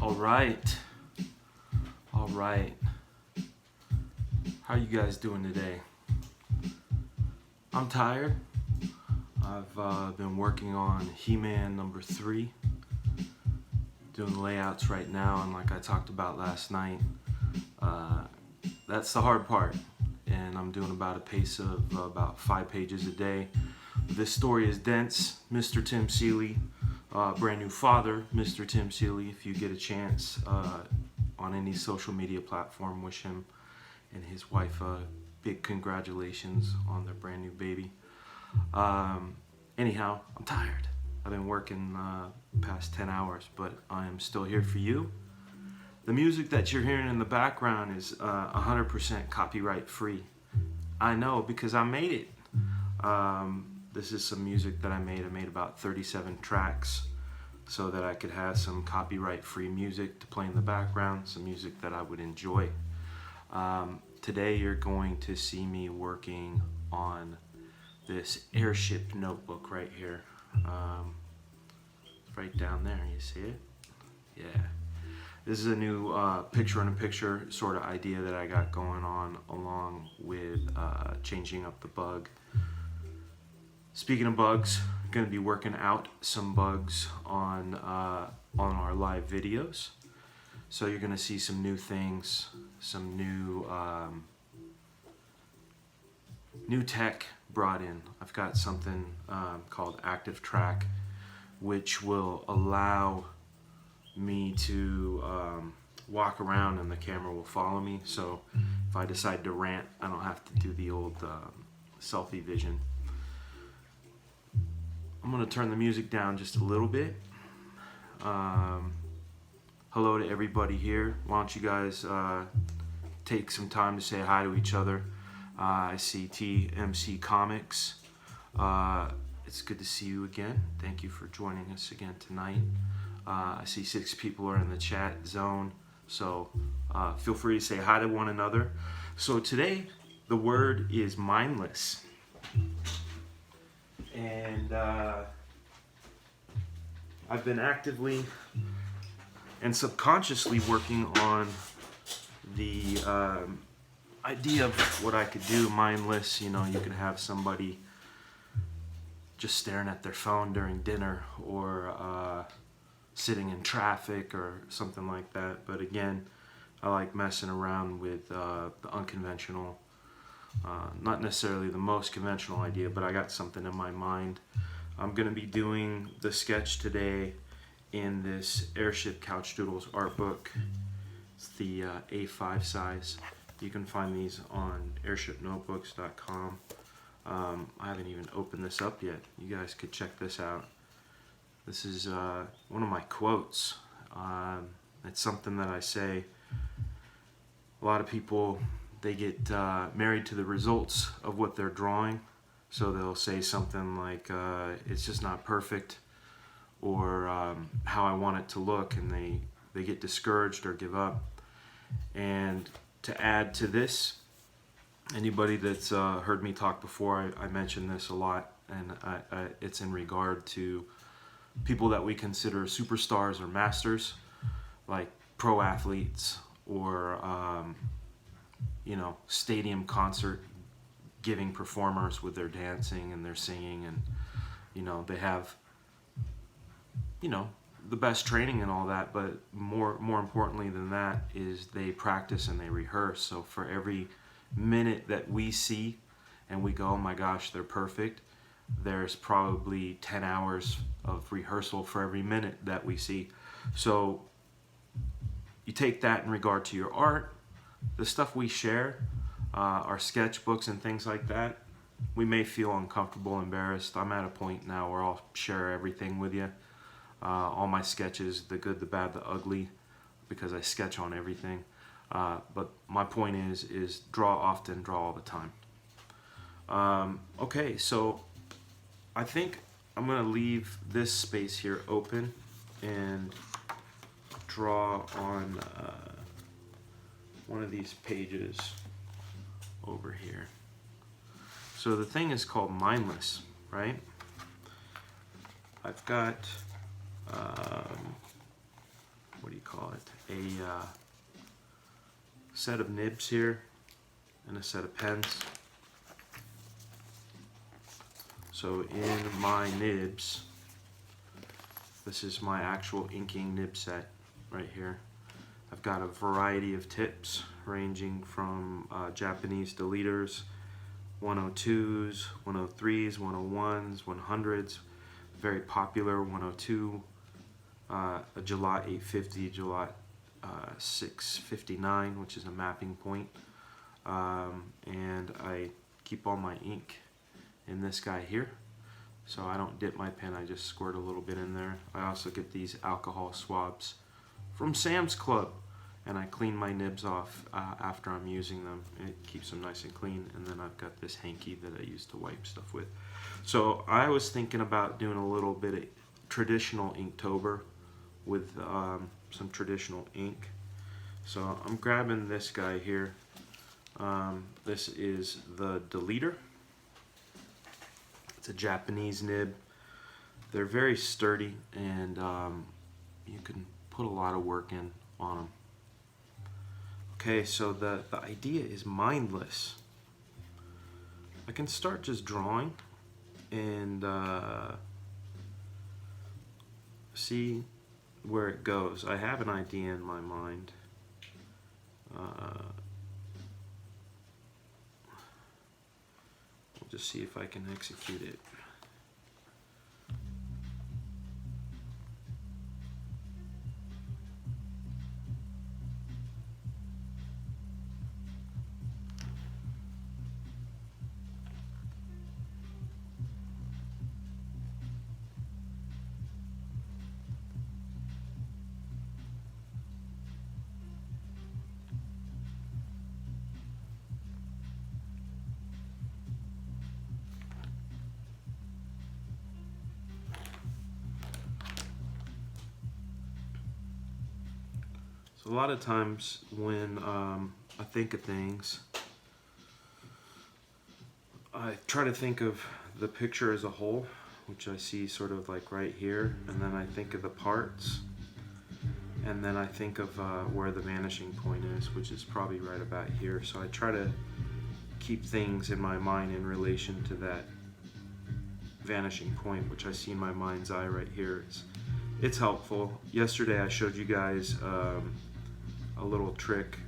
All right. All right. How you guys doing today? I'm tired. I've been working on He-Man number 3. Doing the layouts right now, and like I talked about last night, that's the hard part. And I'm doing about a pace of about 5 pages a day. This story is dense. Mr. Tim Seeley, brand new father, Mr. Tim Seeley. If you get a chance on any social media platform, wish him and his wife big congratulations on their brand new baby. Anyhow, I'm tired. I've been working past 10 hours, but I am still here for you. The music that you're hearing in the background is 100% copyright free. I know, because I made it. This is some music that I made. I made about 37 tracks so that I could have some copyright free music to play in the background, some music that I would enjoy. Today you're going to see me working on this airship notebook right here. Right down there, you see it? Yeah. This is a new picture-in-a-picture sort of idea that I got going on, along with changing up the bug. Speaking of bugs, I'm going to be working out some bugs on our live videos. So you're going to see some new things, some new tech brought in. I've got something called Active Track, which will allow me to walk around and the camera will follow me. So if I decide to rant, I don't have to do the old selfie vision. I'm going to turn the music down just a little bit. Hello to everybody here. Why don't you guys take some time to say hi to each other. I see TMC Comics. It's good to see you again. Thank you for joining us again tonight. I see 6 people are in the chat zone, so feel free to say hi to one another. So today, the word is mindless. And I've been actively and subconsciously working on the idea of what I could do mindless. You know, you could have somebody just staring at their phone during dinner, or sitting in traffic or something like that. But again, I like messing around with the unconventional, not necessarily the most conventional idea, but I got something in my mind. I'm going to be doing the sketch today in this Airship Couch Doodles art book. It's the A5 size. You can find these on airshipnotebooks.com. I haven't even opened this up yet. You guys could check this out. This is one of my quotes. It's something that I say. A lot of people, they get married to the results of what they're drawing. So they'll say something like, it's just not perfect, or how I want it to look, and they get discouraged or give up. And to add to this, anybody that's heard me talk before, I mention this a lot, and it's in regard to people that we consider superstars or masters, like pro athletes, or stadium concert giving performers with their dancing and their singing, and they have the best training and all that, but more importantly than that is they practice and they rehearse. So for every minute that we see and we go, oh my gosh, they're perfect, there's probably 10 hours of rehearsal for every minute that we see. So you take that in regard to your art, the stuff we share, our sketchbooks and things like that. We may feel uncomfortable, embarrassed. I'm at a point now where I'll share everything with you. All my sketches, the good, the bad, the ugly, because I sketch on everything. But my point is draw often, draw all the time. Okay, so I think I'm going to leave this space here open and draw on one of these pages over here. So the thing is called Mindless, right? I've got what do you call it, a set of nibs here and a set of pens. So in my nibs, this is my actual inking nib set right here. I've got a variety of tips ranging from Japanese deleters, 102s, 103s, 101s, 100s, very popular 102, a Gillot 850, Gillot 659, which is a mapping point. And I keep all my ink in this guy here. So I don't dip my pen, I just squirt a little bit in there. I also get these alcohol swabs from Sam's Club, and I clean my nibs off after I'm using them. It keeps them nice and clean, and then I've got this hanky that I use to wipe stuff with. So I was thinking about doing a little bit of traditional Inktober with some traditional ink. So I'm grabbing this guy here. This is the deleter. It's a Japanese nib. They're very sturdy, and you can put a lot of work in on them. Okay, so the idea is mindless. I can start just drawing and see where it goes. I have an idea in my mind. We'll just see if I can execute it. So a lot of times when I think of things, I try to think of the picture as a whole, which I see sort of like right here, and then I think of the parts, and then I think of where the vanishing point is, which is probably right about here. So I try to keep things in my mind in relation to that vanishing point, which I see in my mind's eye right here. It's helpful. Yesterday I showed you guys a little trick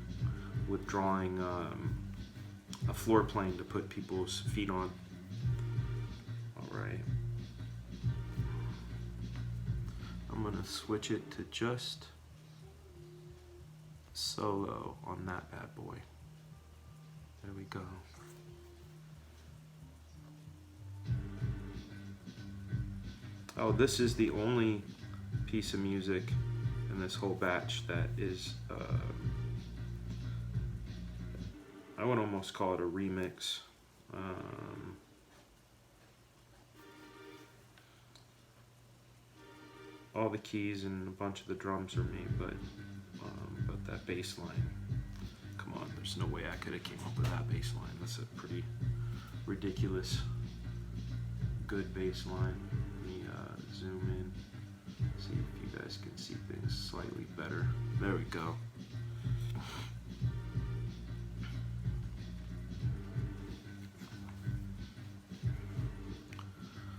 with drawing a floor plane to put people's feet on. Alright. I'm going to switch it to just solo on that bad boy. There we go. Oh, this is the only piece of music in this whole batch that is, I would almost call it a remix. All the keys and a bunch of the drums are me, but that bass line, come on, there's no way I could have came up with that bass line. That's a pretty ridiculous good bass line. Let me zoom in, see if you guys can see things slightly better. There we go.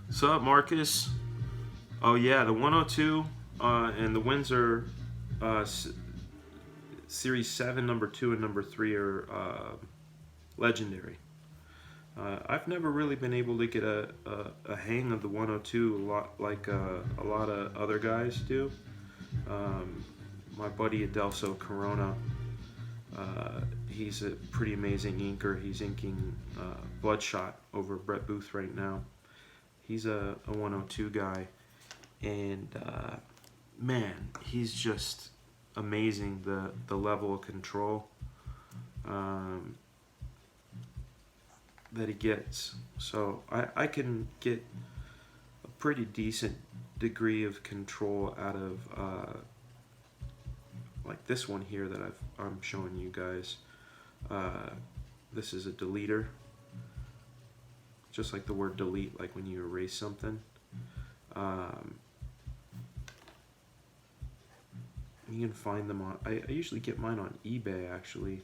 What's up, Marcus? Oh yeah, the 102 and the Windsor Series 7, number 2 and number 3 are legendary. I've never really been able to get a hang of the 102 a lot like a lot of other guys do. My buddy Adelso Corona, he's a pretty amazing inker. He's inking Bloodshot over at Brett Booth right now. He's a 102 guy, and man, he's just amazing, the level of control that he gets. So I can get a pretty decent degree of control out of like this one here that I'm showing you guys. This is a deleter, just like the word delete, like when you erase something. You can find them on. I usually get mine on eBay actually.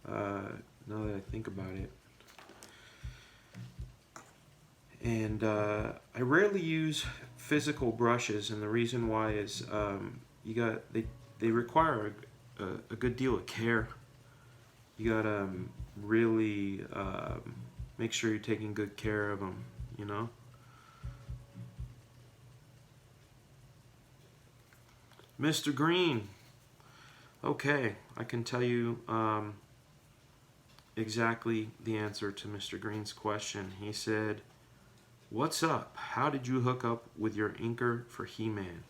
Now that I think about it. And I rarely use physical brushes, and the reason why is they require a good deal of care. You gotta really make sure you're taking good care of them. You know. Mr. Green. Okay, I can tell you exactly the answer to Mr. Green's question. He said, "What's up? How did you hook up with your inker for He-Man?"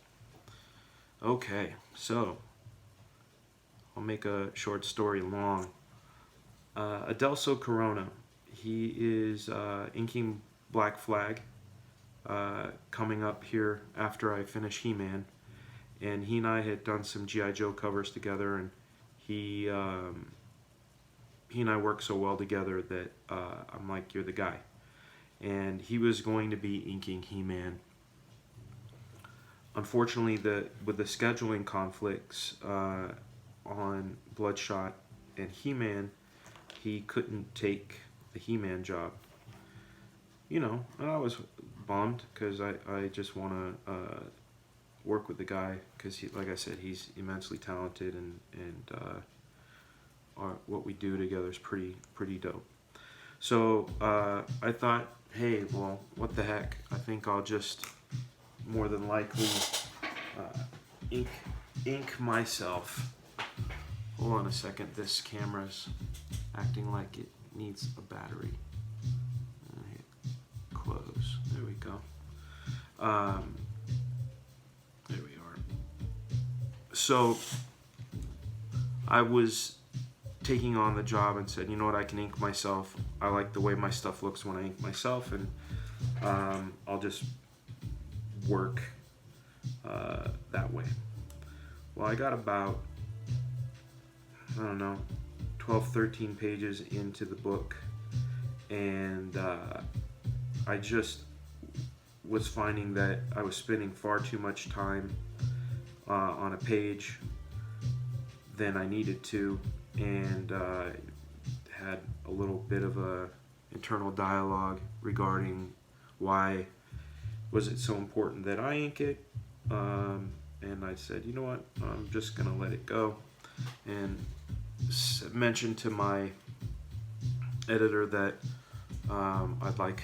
Okay, so I'll make a short story long. Adelso Corona, he is inking Black Flag coming up here after I finish He-Man. And he and I had done some G.I. Joe covers together, and he and I work so well together that I'm like, you're the guy. And he was going to be inking He-Man. Unfortunately, with the scheduling conflicts on Bloodshot and He-Man, he couldn't take the He-Man job. You know, and I was bummed because I just want to work with the guy because, like I said, he's immensely talented, and what we do together is pretty dope. So I thought, hey, well, what the heck? I think I'll just more than likely ink myself. Hold on a second. This camera's acting like it needs a battery. Hit close. There we go. There we are. So I was taking on the job and said, you know what, I can ink myself. I like the way my stuff looks when I ink myself, and I'll just work that way. Well, I got about, I don't know, 12, 13 pages into the book, and I just was finding that I was spending far too much time on a page than I needed to, and had a little bit of a internal dialogue regarding why was it so important that I ink it, and I said, you know what, I'm just gonna let it go, and mentioned to my editor that I'd like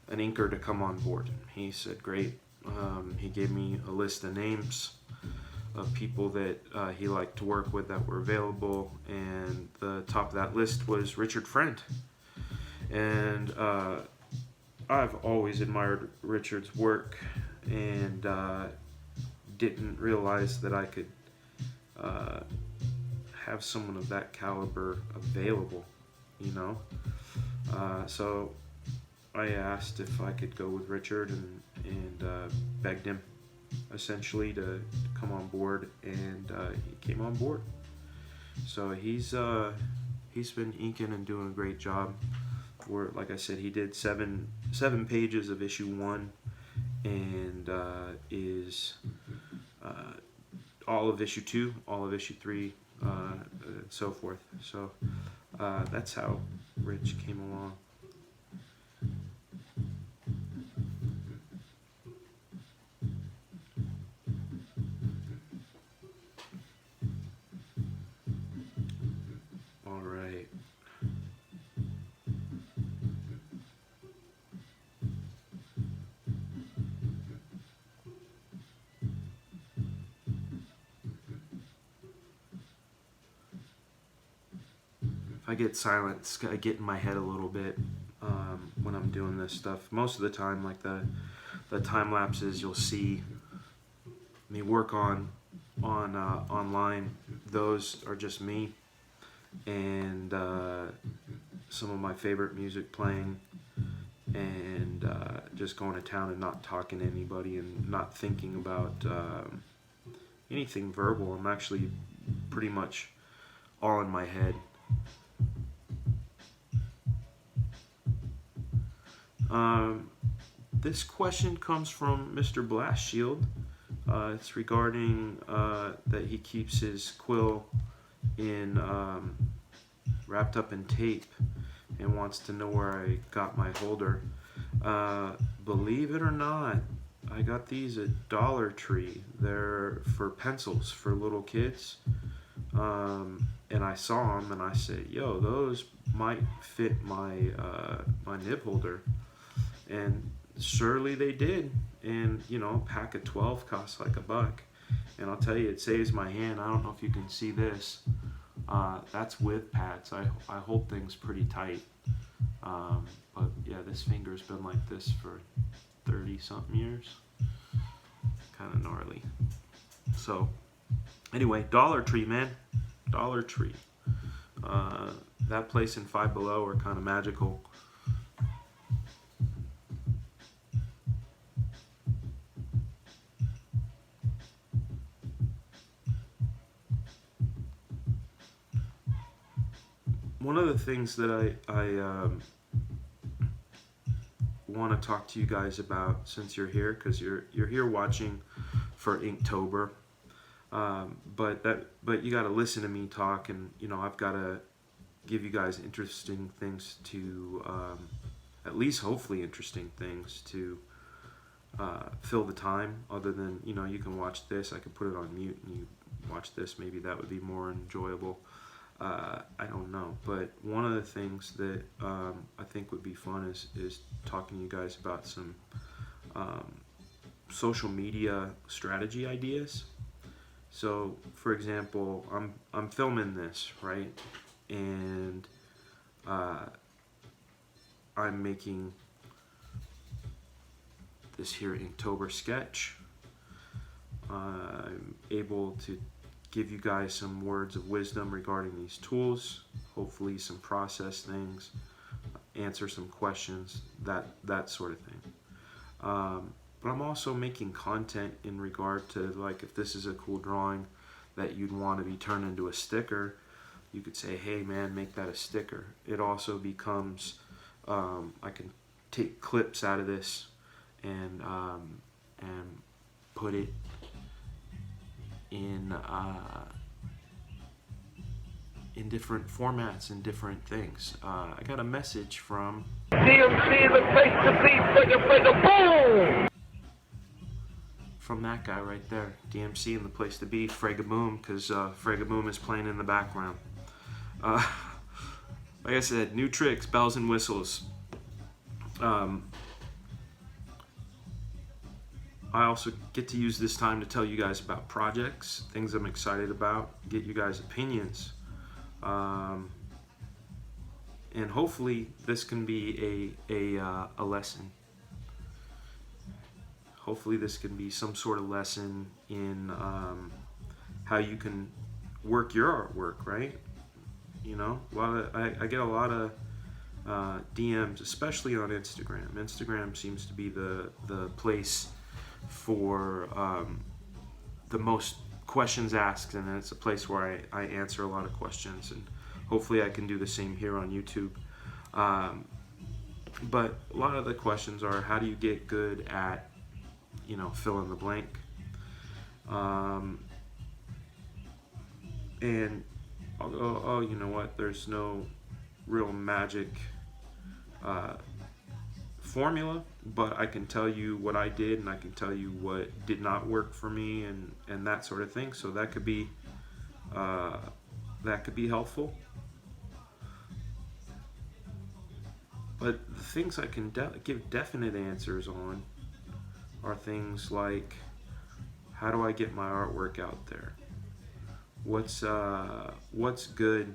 an inker to come on board. He said, great. He gave me a list of names of people that he liked to work with that were available, and the top of that list was Richard Friend. And I've always admired Richard's work, and didn't realize that I could have someone of that caliber available, you know. So I asked if I could go with Richard, and begged him essentially to come on board, and he came on board. So he's been inking and doing a great job. Where, like I said, he did seven pages of issue 1, and is all of issue 2, all of issue 3, and so forth. So that's how Rich came along. All right. If I get silent, I get in my head a little bit when I'm doing this stuff. Most of the time, like the time lapses you'll see me work on online, those are just me and some of my favorite music playing, and just going to town and not talking to anybody and not thinking about anything verbal. I'm actually pretty much all in my head. This question comes from Mr. Blast Shield. It's regarding that he keeps his quill in wrapped up in tape and wants to know where I got my holder. Believe it or not, I got these at Dollar Tree. They're for pencils for little kids. And I saw them and I said, yo, those might fit my my nib holder. And surely they did. And you know, a pack of 12 costs like $1. And I'll tell you, it saves my hand. I don't know if you can see this. That's with pads. I hold things pretty tight. But yeah, this finger's been like this for 30 something years. Kind of gnarly. So anyway, Dollar Tree, man. Dollar Tree. That place and Five Below are kind of magical. One of the things that I want to talk to you guys about, since you're here, because you're here watching for Inktober, but you got to listen to me talk, and you know, I've got to give you guys interesting things to at least hopefully interesting things to fill the time, other than, you know, you can watch this, I could put it on mute and you watch this, maybe that would be more enjoyable. I don't know, but one of the things that I think would be fun is talking to you guys about some social media strategy ideas. So, for example, I'm filming this, right, and I'm making this here Inktober sketch. I'm able to give you guys some words of wisdom regarding these tools, hopefully some process things, answer some questions, that sort of thing. But I'm also making content in regard to, like, if this is a cool drawing that you'd want to be turned into a sticker, you could say, hey man, make that a sticker. It also becomes, I can take clips out of this and put it in different formats and different things. I got a message from DMC, the place to be, boom! From that guy right there, DMC, and the place to be, Fregaboom, because Fregaboom is playing in the background. Like I said, new tricks, bells and whistles. I also get to use this time to tell you guys about projects, things I'm excited about, get you guys opinions. And hopefully this can be a lesson. Hopefully this can be some sort of lesson in how you can work your artwork, right? You know, I get a lot of DMs, especially on Instagram. Instagram seems to be the place for the most questions asked, and it's a place where I answer a lot of questions, and hopefully I can do the same here on YouTube. But a lot of the questions are, how do you get good at, you know, fill in the blank? And I'll go, oh, you know what, there's no real magic formula, but I can tell you what I did, and I can tell you what did not work for me, and that sort of thing. So that could be helpful. But the things I can give definite answers on are things like, how do I get my artwork out there? What's good?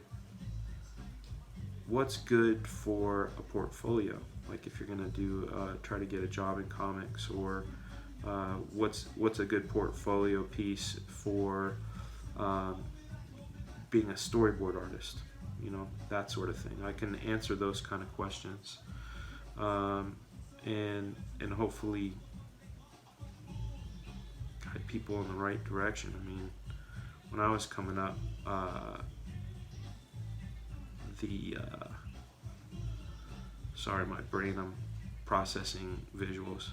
What's good for a portfolio? Like if you're gonna do try to get a job in comics, or what's a good portfolio piece for being a storyboard artist? You know, that sort of thing. I can answer those kind of questions, and hopefully guide people in the right direction. I mean, when I was coming up, sorry, my brain, I'm processing visuals.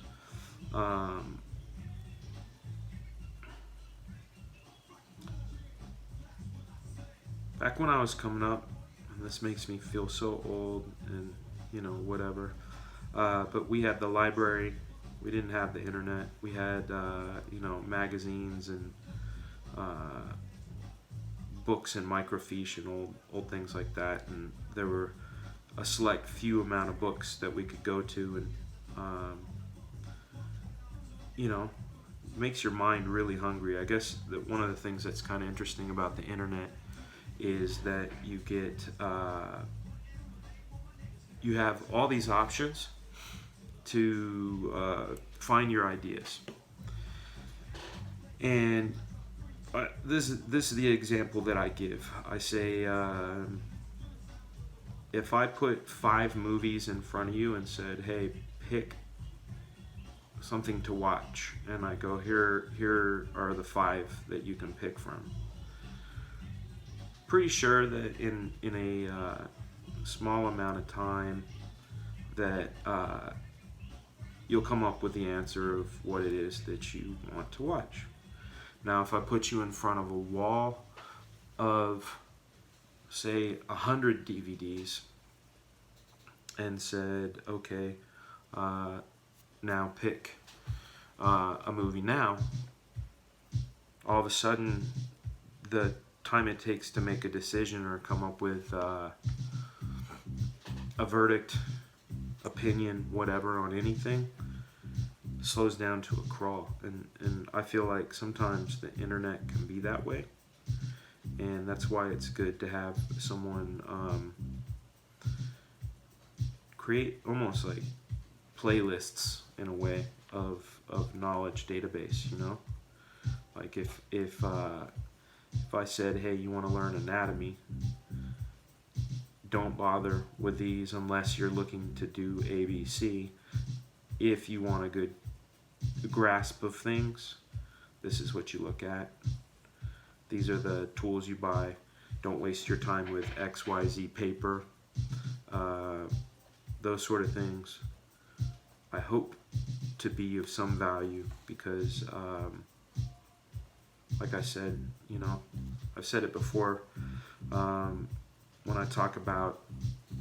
back when I was coming up, and this makes me feel so old and, you know, whatever. But we had the library. We didn't have the internet. We had, you know, magazines and books and microfiche and old things like that. And there were a select few amount of books that we could go to, and you know, makes your mind really hungry. I guess that one of the things that's kind of interesting about the internet is that you get you have all these options to find your ideas. And this is the example that I give. I say, if I put 5 movies in front of you and said, "Hey, pick something to watch," and I go, "Here are the 5 that you can pick from." Pretty sure that in a small amount of time that you'll come up with the answer of what it is that you want to watch. Now, if I put you in front of a wall of, say, 100 DVDs and said, "Okay, now pick a movie now," all of a sudden the time it takes to make a decision or come up with a verdict, opinion, whatever on anything slows down to a crawl. And I feel like sometimes the internet can be that way, and that's why it's good to have someone create almost like playlists in a way of knowledge database, you know. Like if I said, "Hey, you want to learn anatomy, don't bother with these unless you're looking to do ABC. If you want a good grasp of things, this is what you look at. These are the tools you buy. Don't waste your time with XYZ paper." Those sort of things I hope to be of some value, because like I said, you know, I've said it before, when I talk about,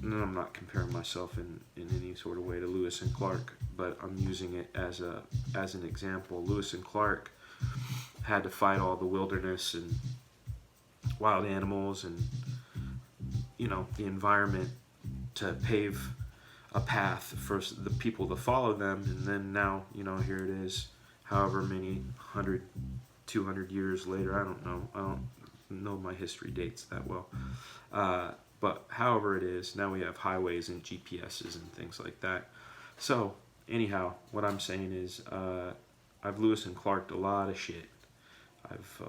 and I'm not comparing myself in any sort of way to Lewis and Clark, but I'm using it as an example. Lewis and Clark had to fight all the wilderness and wild animals and, you know, the environment to pave a path for the people to follow them. And then now, you know, here it is, however many 100, 200 years later. I don't know my history dates that well, but however it is, now we have highways and GPSs and things like that. So anyhow, what I'm saying is, I've Lewis and Clark'd a lot of shit. I've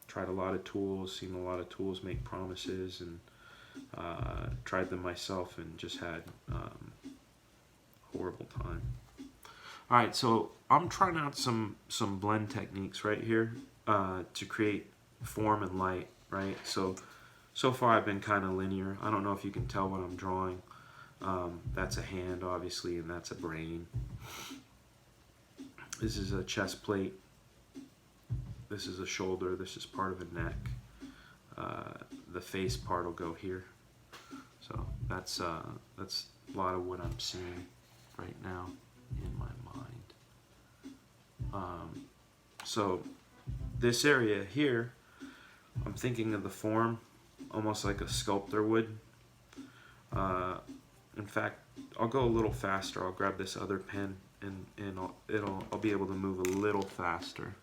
tried a lot of tools, seen a lot of tools make promises, and tried them myself and just had horrible time. All right, so I'm trying out some blend techniques right here to create form and light, right? So far I've been kind of linear. I don't know if you can tell what I'm drawing. That's a hand, obviously, and that's a brain. This is a chest plate. This is a shoulder. This is part of a neck. The face part will go here. So that's a lot of what I'm seeing right now in my mind. So this area here, I'm thinking of the form almost like a sculptor would. In fact, I'll go a little faster. I'll grab this other pen and I'll be able to move a little faster.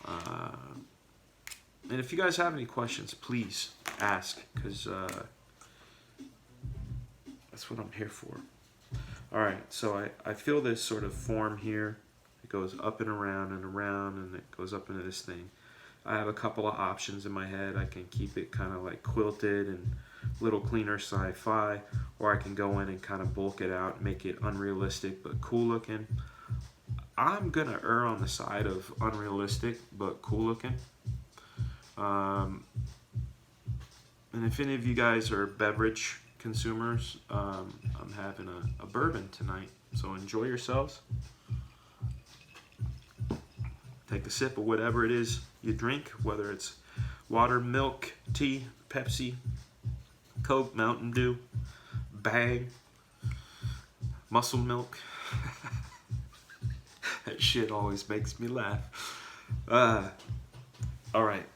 And if you guys have any questions, please ask, because that's what I'm here for. Alright, so I feel this sort of form here. It goes up and around, and it goes up into this thing. I have a couple of options in my head. I can keep it kind of like quilted and a little cleaner sci-fi, or I can go in and kind of bulk it out, make it unrealistic but cool looking. I'm gonna err on the side of unrealistic but cool looking. And if any of you guys are beverage consumers, I'm having a bourbon tonight, so enjoy yourselves. Take a sip of whatever it is you drink, whether it's water, milk, tea, Pepsi, Coke, Mountain Dew, Bang, Muscle Milk. That shit always makes me laugh. Alright.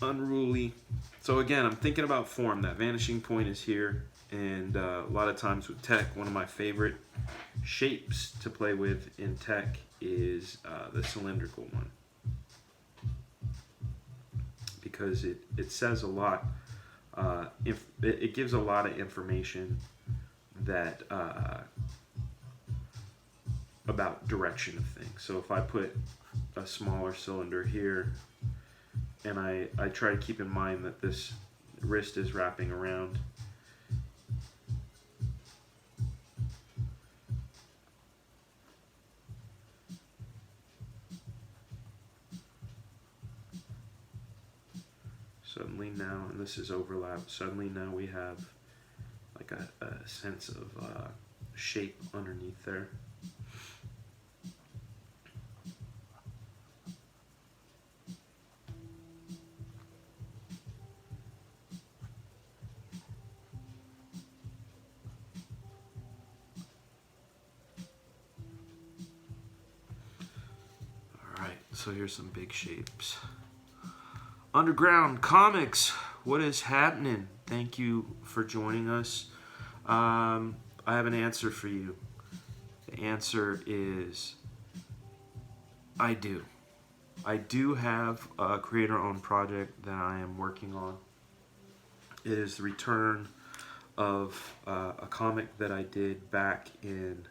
Unruly. So again, I'm thinking about form. That vanishing point is here. And a lot of times with tech, one of my favorite shapes to play with in tech is the cylindrical one. Because it says a lot. It gives a lot of information that about direction of things. So if I put a smaller cylinder here, and I try to keep in mind that this wrist is wrapping around, suddenly now, and this is overlap, suddenly now we have like a sense of shape underneath there. Alright, so here's some big shapes. Underground Comics, what is happening? Thank you for joining us. I have an answer for you. The answer is I do. I do have a creator-owned project that I am working on. It is the return of a comic that I did back in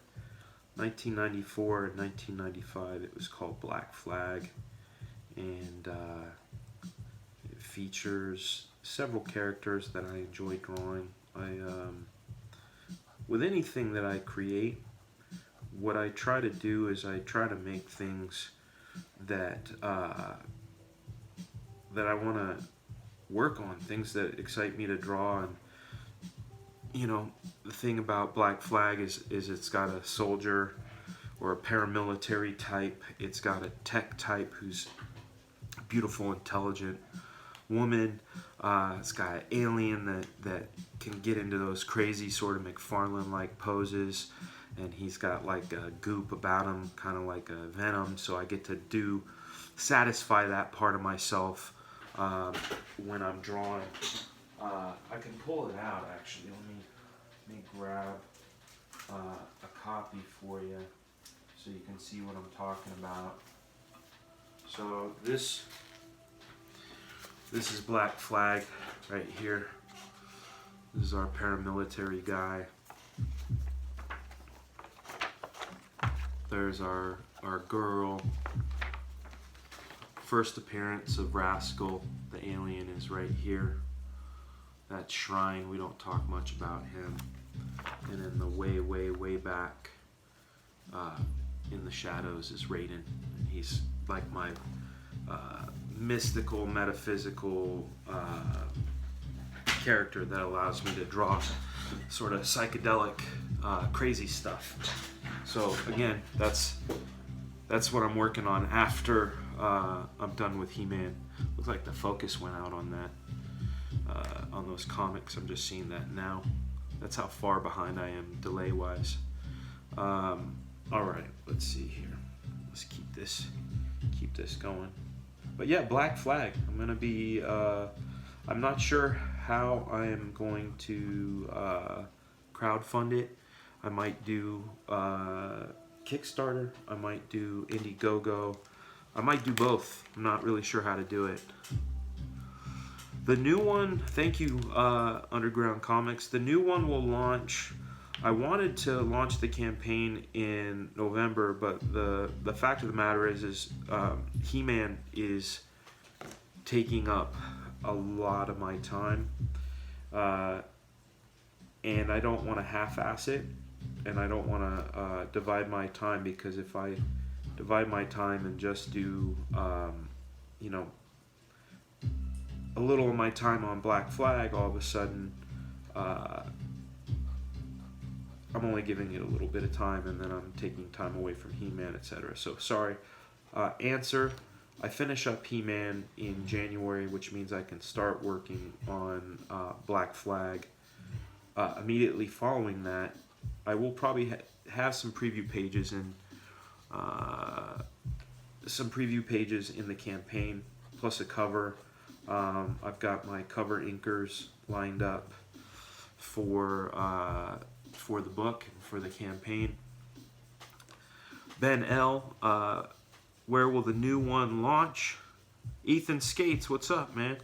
1994 and 1995. It was called Black Flag, and it features several characters that I enjoy drawing. With anything that I create, what I try to do is I try to make things that that I want to work on, things that excite me to draw. And you know, the thing about Black Flag is it's got a soldier or a paramilitary type. It's got a tech type who's a beautiful, intelligent woman. It's got an alien that can get into those crazy sort of McFarlane-like poses, and he's got like a goop about him, kind of like a Venom. So I get to satisfy that part of myself when I'm drawing. I can pull it out actually. Let me grab a copy for you so you can see what I'm talking about. So this is Black Flag right here. This is our paramilitary guy. There's our girl. First appearance of Rascal, the alien, is right here. That shrine, we don't talk much about him. And in the way back in the shadows is Raiden. And he's like my mystical, metaphysical character that allows me to draw sort of psychedelic, crazy stuff. So again, that's what I'm working on after I'm done with He-Man. Looks like the focus went out on that. On those comics, I'm just seeing that now. That's how far behind I am delay-wise. All right, let's see here. Let's keep this going. But yeah, Black Flag. I'm gonna be. I'm not sure how I am going to crowdfund it. I might do Kickstarter. I might do Indiegogo. I might do both. I'm not really sure how to do it. The new one, thank you, Underground Comics. The new one will launch. I wanted to launch the campaign in November, but the fact of the matter is He-Man is taking up a lot of my time, and I don't want to half-ass it, and I don't want to divide my time, because if I divide my time and just do, you know, a little of my time on Black Flag, all of a sudden I'm only giving it a little bit of time, and then I'm taking time away from He-Man, etc. So sorry. Answer, I finish up He-Man in January, which means I can start working on Black Flag. Immediately following that, I will probably have some preview pages in the campaign, plus a cover. I've got my cover inkers lined up for the book, for the campaign. Ben L, where will the new one launch? Ethan Skates, what's up, man?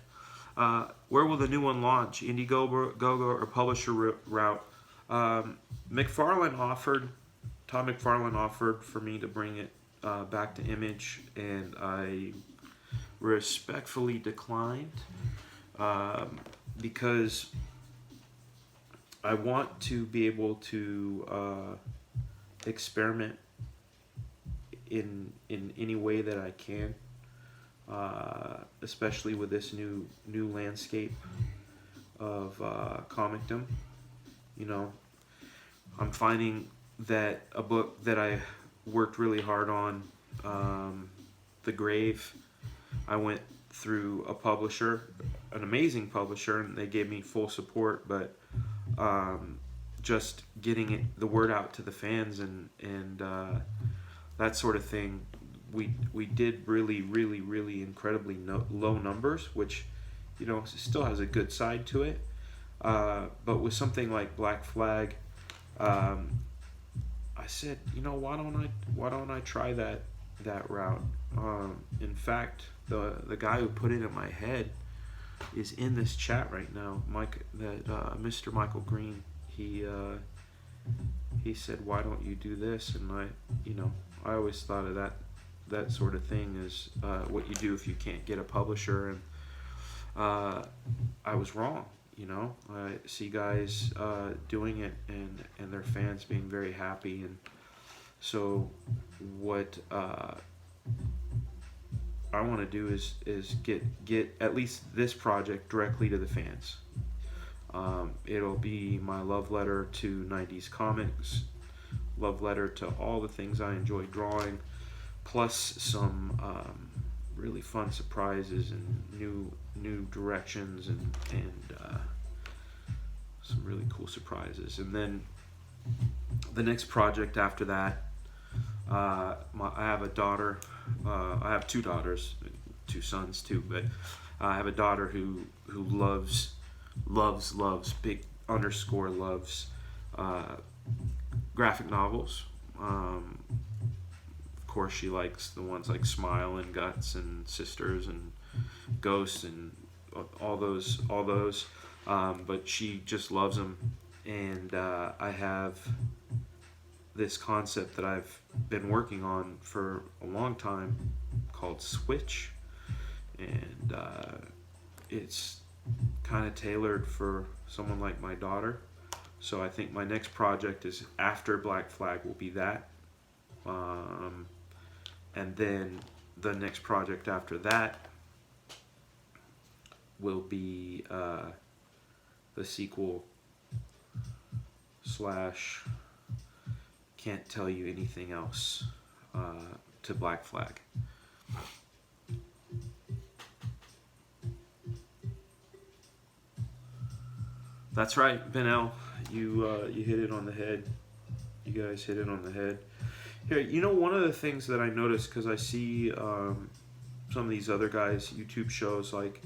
Where will the new one launch? Indiegogo or publisher route? Todd McFarlane offered for me to bring it back to Image, and I respectfully declined because I want to be able to experiment in any way that I can, especially with this new landscape of comicdom. You know, I'm finding that a book that I worked really hard on, The Grave, I went through a publisher, an amazing publisher, and they gave me full support, but just getting the word out to the fans and that sort of thing, we did really incredibly low numbers, which, you know, still has a good side to it. But with something like Black Flag, I said, you know, why don't I try that route? In fact, the guy who put it in my head is in this chat right now, Mr. Michael Green. He said, why don't you do this? And I always thought of that sort of thing as what you do if you can't get a publisher, and I was wrong. You know, I see guys doing it and their fans being very happy, and so what I want to do is get at least this project directly to the fans. It'll be my love letter to 90s comics, love letter to all the things I enjoy drawing, plus some really fun surprises and new directions and some really cool surprises. And then the next project after that, I have a daughter. I have two daughters, two sons too, but I have a daughter who loves big underscore loves graphic novels. Of course, she likes the ones like Smile and Guts and Sisters and Ghosts and all those. But she just loves them, and I have this concept that I've been working on for a long time called Switch, and it's kind of tailored for someone like my daughter. So I think my next project is after Black Flag will be that, and then the next project after that will be the sequel / can't tell you anything else to Black Flag. That's right, Ben L. You hit it on the head. You guys hit it on the head. Here, you know, one of the things that I noticed, because I see some of these other guys' YouTube shows, like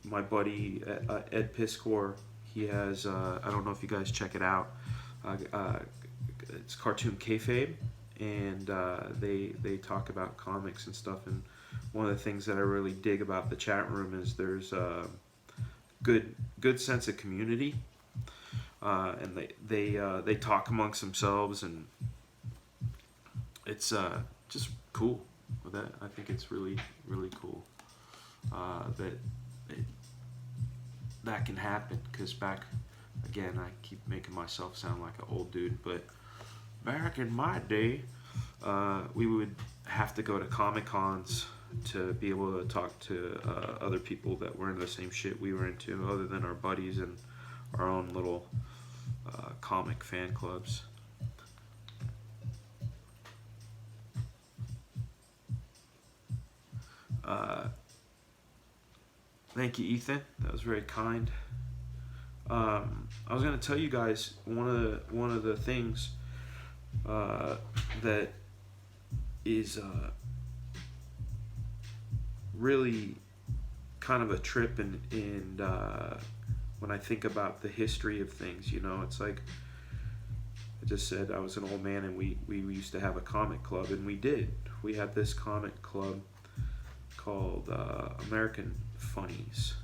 my buddy Ed Piskor, he has, I don't know if you guys check it out, it's Cartoon Kayfabe, and they talk about comics and stuff, and one of the things that I really dig about the chat room is there's a good sense of community, and they talk amongst themselves, and it's just cool. That I think it's really cool that can happen, because back again, I keep making myself sound like an old dude, but back in my day, we would have to go to Comic Cons to be able to talk to other people that were into the same shit we were into, other than our buddies and our own little comic fan clubs. Thank you, Ethan. That was very kind. I was gonna tell you guys one of the things that is really kind of a trip, and when I think about the history of things, you know, it's like I just said, I was an old man, and we used to have a comic club, and we had this comic club called American Funnies,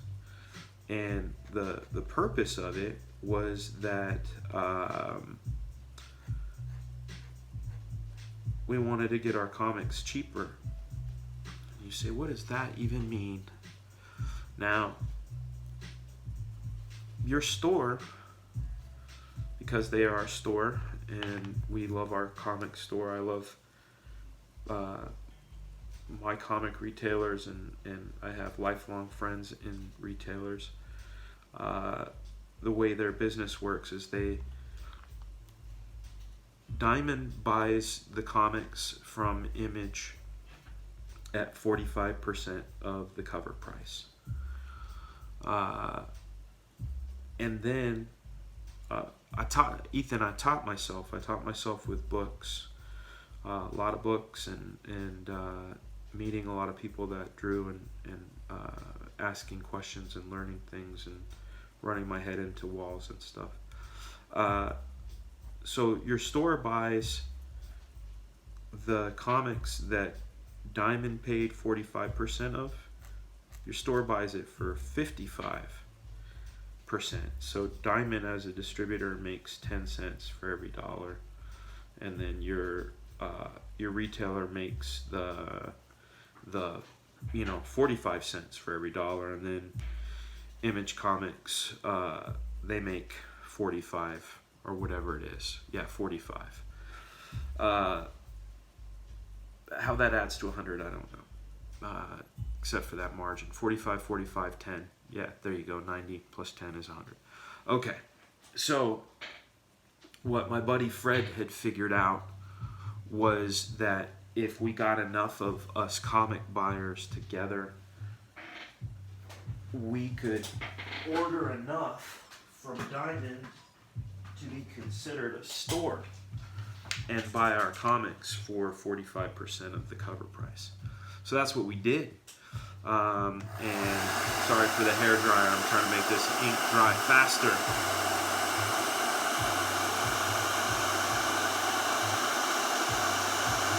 and the purpose of it was that we wanted to get our comics cheaper. You say, what does that even mean? Now, your store, because they are our store, and we love our comic store. I love my comic retailers, and I have lifelong friends in retailers. The way their business works is Diamond buys the comics from Image at 45% of the cover price. And then I taught myself with books, a lot of books, and meeting a lot of people that drew, and asking questions and learning things and running my head into walls and stuff. So your store buys the comics that Diamond paid 45% of. Your store buys it for 55%. So Diamond, as a distributor, makes 10 cents for every dollar, and then your retailer makes the 45 cents for every dollar, and then Image Comics, they make 45 or whatever it is. Yeah, 45. How that adds to 100, I don't know. Except for that margin. 45, 45, 10. Yeah, there you go. 90 plus 10 is 100. Okay, so what my buddy Fred had figured out was that if we got enough of us comic buyers together, we could order enough from Diamond to be considered a store and buy our comics for 45% of the cover price. So that's what we did. And sorry for the hair dryer, I'm trying to make this ink dry faster.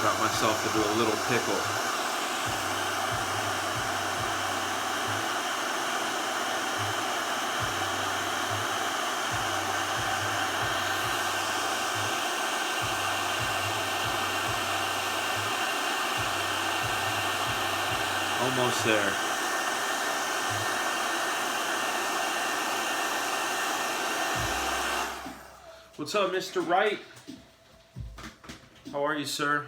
Got myself into a little pickle. Almost there. What's up, Mr. Wright? How are you, sir?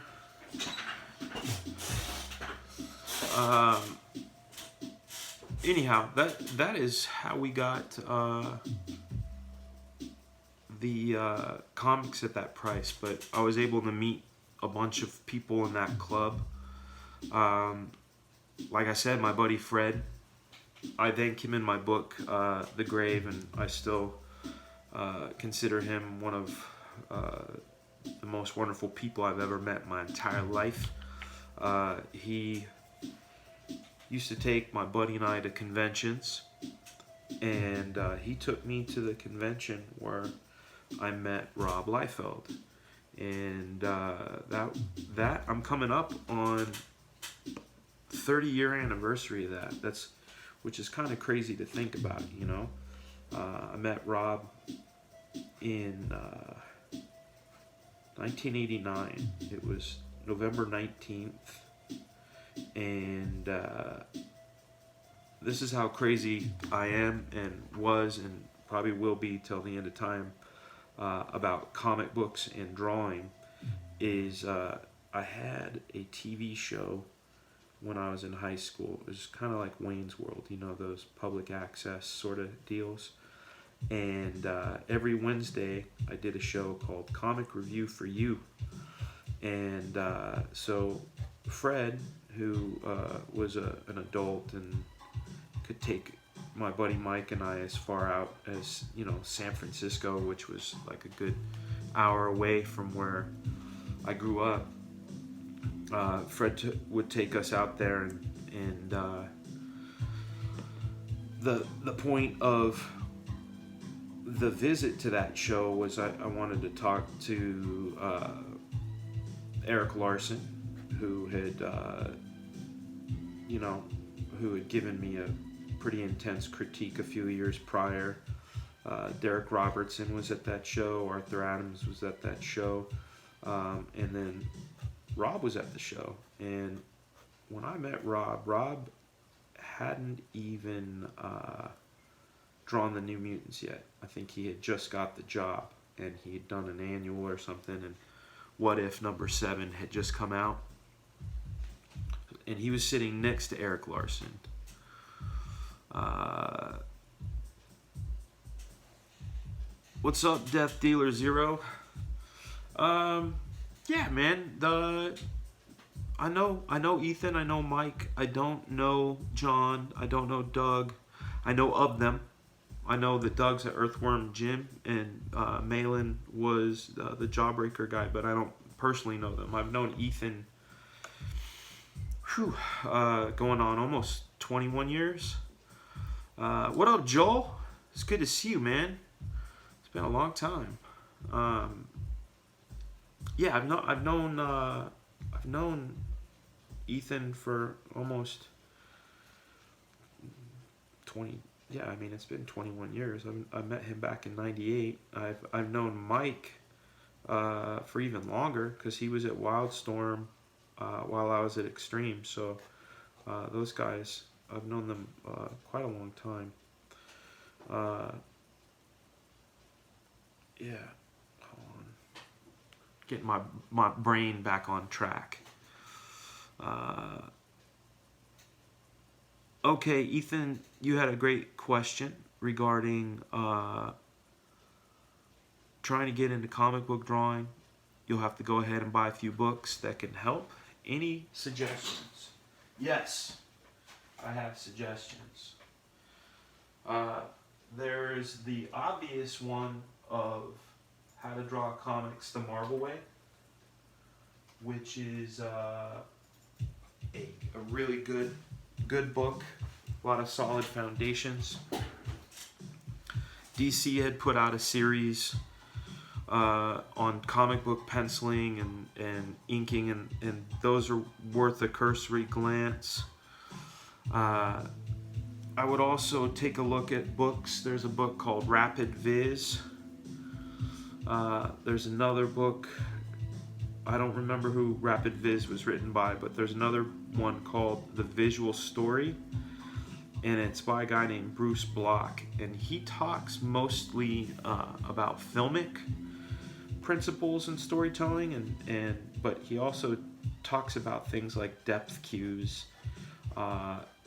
Anyhow, that is how we got the comics at that price. But I was able to meet a bunch of people in that club. Like I said, my buddy Fred, I thank him in my book, The Grave, and I still consider him one of the most wonderful people I've ever met in my entire life. He used to take my buddy and I to conventions, and he took me to the convention where I met Rob Liefeld, and that I'm coming up on 30-year anniversary of that. Which is kind of crazy to think about, you know. I met Rob in 1989. It was November 19th, and this is how crazy I am and was and probably will be till the end of time about comic books and drawing. Is I had a TV show when I was in high school. It was kind of like Wayne's World, you know, those public access sort of deals. And every Wednesday I did a show called Comic Review for You. And so Fred, who was an adult and could take my buddy Mike and I as far out as, you know, San Francisco, which was like a good hour away from where I grew up. Fred would take us out there, and the point of the visit to that show was I wanted to talk to Eric Larson, who had who had given me a pretty intense critique a few years prior. Derek Robertson was at that show, Arthur Adams was at that show, and then Rob was at the show. And when I met Rob hadn't even drawn the New Mutants yet. I think he had just got the job, and he had done an annual or something, and What If #7 had just come out. And he was sitting next to Eric Larson. What's up, Death Dealer Zero? Yeah, man. I know Ethan. I know Mike. I don't know John. I don't know Doug. I know of them. I know that Doug's at Earthworm Jim, and Malin was the Jawbreaker guy, but I don't personally know them. I've known Ethan going on almost 21 years. What up, Joel? It's good to see you, man. It's been a long time. Yeah, I've known Ethan for almost 20. Yeah, I mean, it's been 21 years. I met him back in '98. I've known Mike for even longer, because he was at Wildstorm while I was at Extreme. So those guys, I've known them quite a long time. Yeah, hold on. Getting my brain back on track. Okay, Ethan, you had a great question regarding trying to get into comic book drawing. You'll have to go ahead and buy a few books that can help. Any suggestions? Yes, I have suggestions. There's the obvious one of How to Draw Comics the Marvel Way, which is a really good book, a lot of solid foundations. DC had put out a series on comic book penciling and inking, and those are worth a cursory glance. I would also take a look at books. There's a book called Rapid Viz. There's another book, I don't remember who Rapid Viz was written by, but there's another one called The Visual Story, and it's by a guy named Bruce Block, and he talks mostly about filmic principles in storytelling, but he also talks about things like depth cues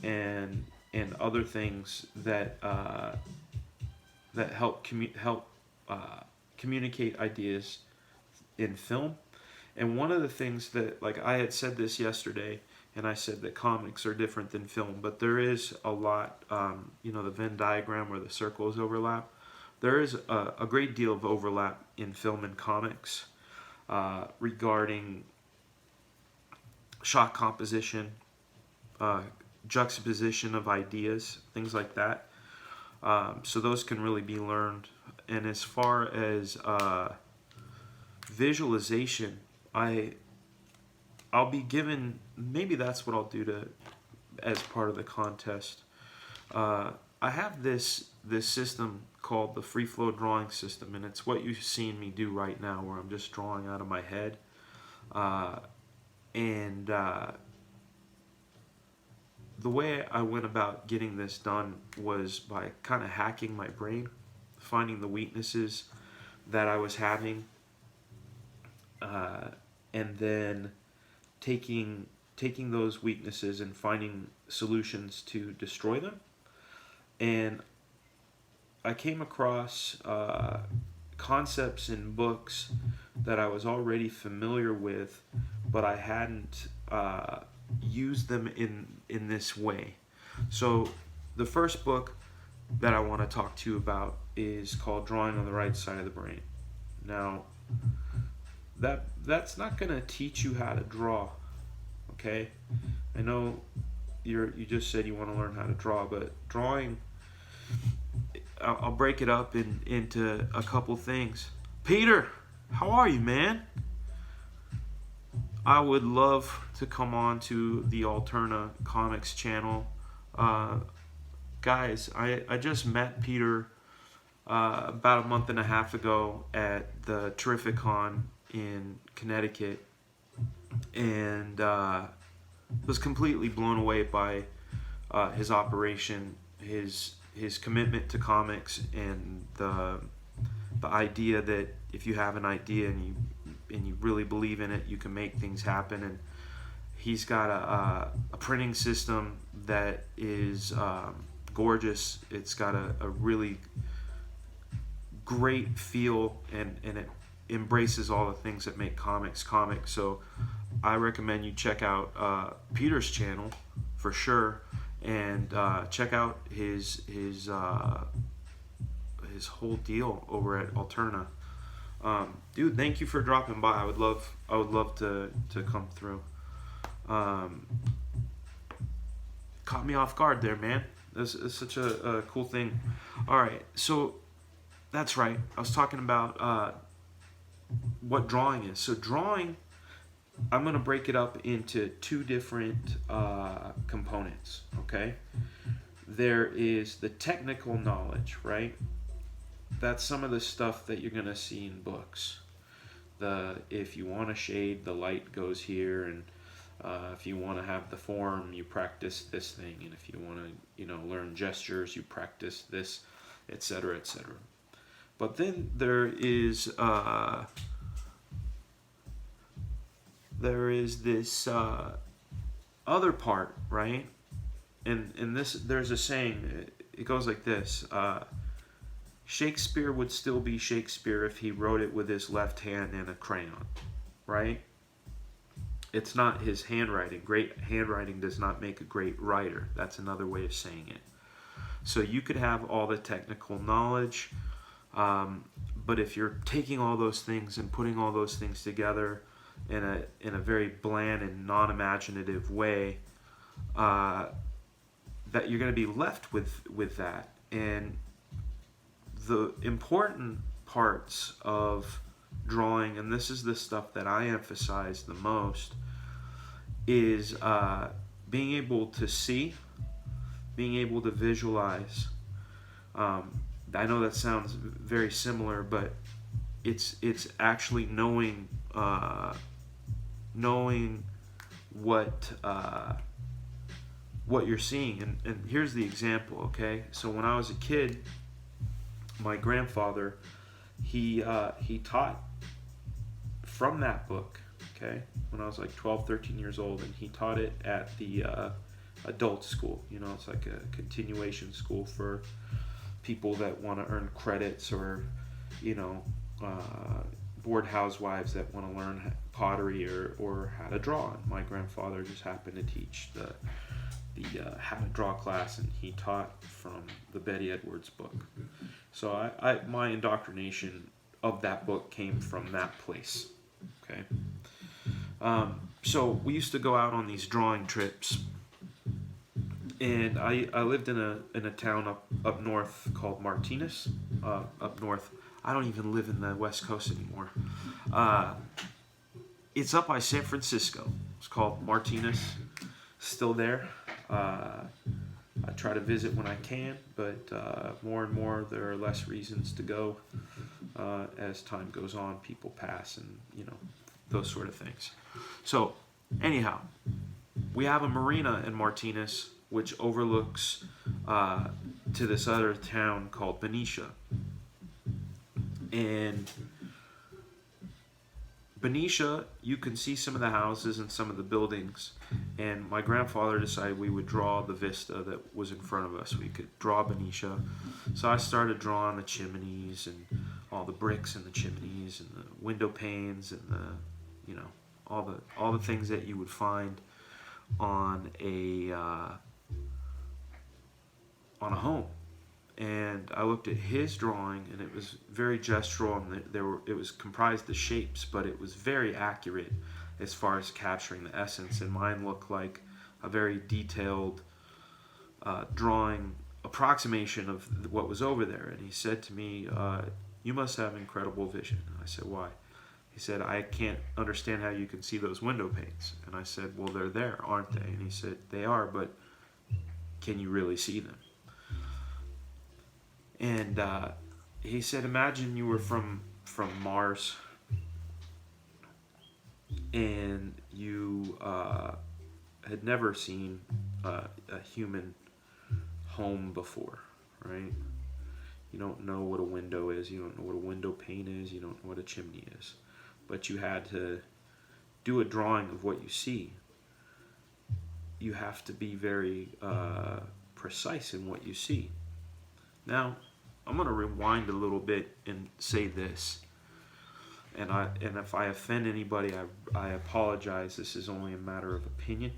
and other things that help communicate ideas in film. And one of the things that, like, I had said this yesterday, and I said that comics are different than film, but there is a lot, the Venn diagram where the circles overlap. There is a great deal of overlap in film and comics regarding shot composition, juxtaposition of ideas, things like that. So those can really be learned. And as far as visualization, I'll be given, maybe that's what I'll do as part of the contest. I have this system called the free flow drawing system, and it's what you've seen me do right now, where I'm just drawing out of my head. The way I went about getting this done was by kind of hacking my brain, finding the weaknesses that I was having, and then taking those weaknesses and finding solutions to destroy them. And I came across concepts in books that I was already familiar with, but I hadn't use them in this way. So the first book that I want to talk to you about is called Drawing on the Right Side of the Brain. Now, that's not going to teach you how to draw, okay? I know you just said you want to learn how to draw, but drawing, I'll break it up into a couple things. Peter, how are you, man? I would love to come on to the Alterna Comics channel. Guys, I just met Peter about a month and a half ago at the Terrificon in Connecticut, and was completely blown away by his operation, his commitment to comics, and the idea that if you have an idea and you really believe in it, you can make things happen. And he's got a printing system that is gorgeous. It's got a really great feel, and it embraces all the things that make comics. So I recommend you check out Peter's channel for sure, and check out his whole deal over at Alterna. Dude, thank you for dropping by. I would love to come through. Caught me off guard there, man. It's such a cool thing. All right, so that's right. I was talking about what drawing is. So drawing, I'm going to break it up into two different components, okay? There is the technical knowledge, right? That's some of the stuff that you're going to see in books. If you want a shade, the light goes here, and if you want to have the form, you practice this thing, and if you want to, learn gestures, you practice this, etc., etc. But then there is this other part, right? And this, there's a saying. It goes like this: Shakespeare would still be Shakespeare if he wrote it with his left hand and a crayon, right? It's not his handwriting. Great handwriting does not make a great writer. That's another way of saying it. So you could have all the technical knowledge, but if you're taking all those things and putting all those things together in a very bland and non-imaginative way, that you're going to be left with that. And the important parts of drawing, and this is the stuff that I emphasize the most, is being able to see, being able to visualize. I know that sounds very similar, but it's actually knowing what you're seeing. And here's the example, okay? So when I was a kid, my grandfather, he taught from that book, okay, when I was like 12, 13 years old, and he taught it at the adult school. It's like a continuation school for people that want to earn credits, or bored housewives that want to learn pottery or how to draw. And my grandfather just happened to teach the how to draw class, and he taught from the Betty Edwards book. So my indoctrination of that book came from that place. Okay. So we used to go out on these drawing trips, and I lived in a town up north called Martinez. Up north, I don't even live in the West Coast anymore. It's up by San Francisco. It's called Martinez. Still there. I try to visit when I can, but more and more there are less reasons to go as time goes on. People pass, and those sort of things. So anyhow, we have a marina in Martinez which overlooks to this other town called Benicia. And Benicia, you can see some of the houses and some of the buildings, and my grandfather decided we would draw the vista that was in front of us. We could draw Benicia. So I started drawing the chimneys and all the bricks in the chimneys and the window panes and the all the things that you would find on a home, and I looked at his drawing, and it was very gestural, and it was comprised of shapes, but it was very accurate as far as capturing the essence. And mine looked like a very detailed drawing approximation of what was over there. And he said to me, "You must have incredible vision." And I said, "Why?" He said, "I can't understand how you can see those window panes." And I said, "Well, they're there, aren't they?" And he said, "They are, but can you really see them?" And he said, "Imagine you were from Mars, and you had never seen a human home before, right? You don't know what a window is, you don't know what a window pane is, you don't know what a chimney is, but you had to do a drawing of what you see. You have to be very precise in what you see." Now, I'm going to rewind a little bit and say this, and if I offend anybody, I apologize. This is only a matter of opinion.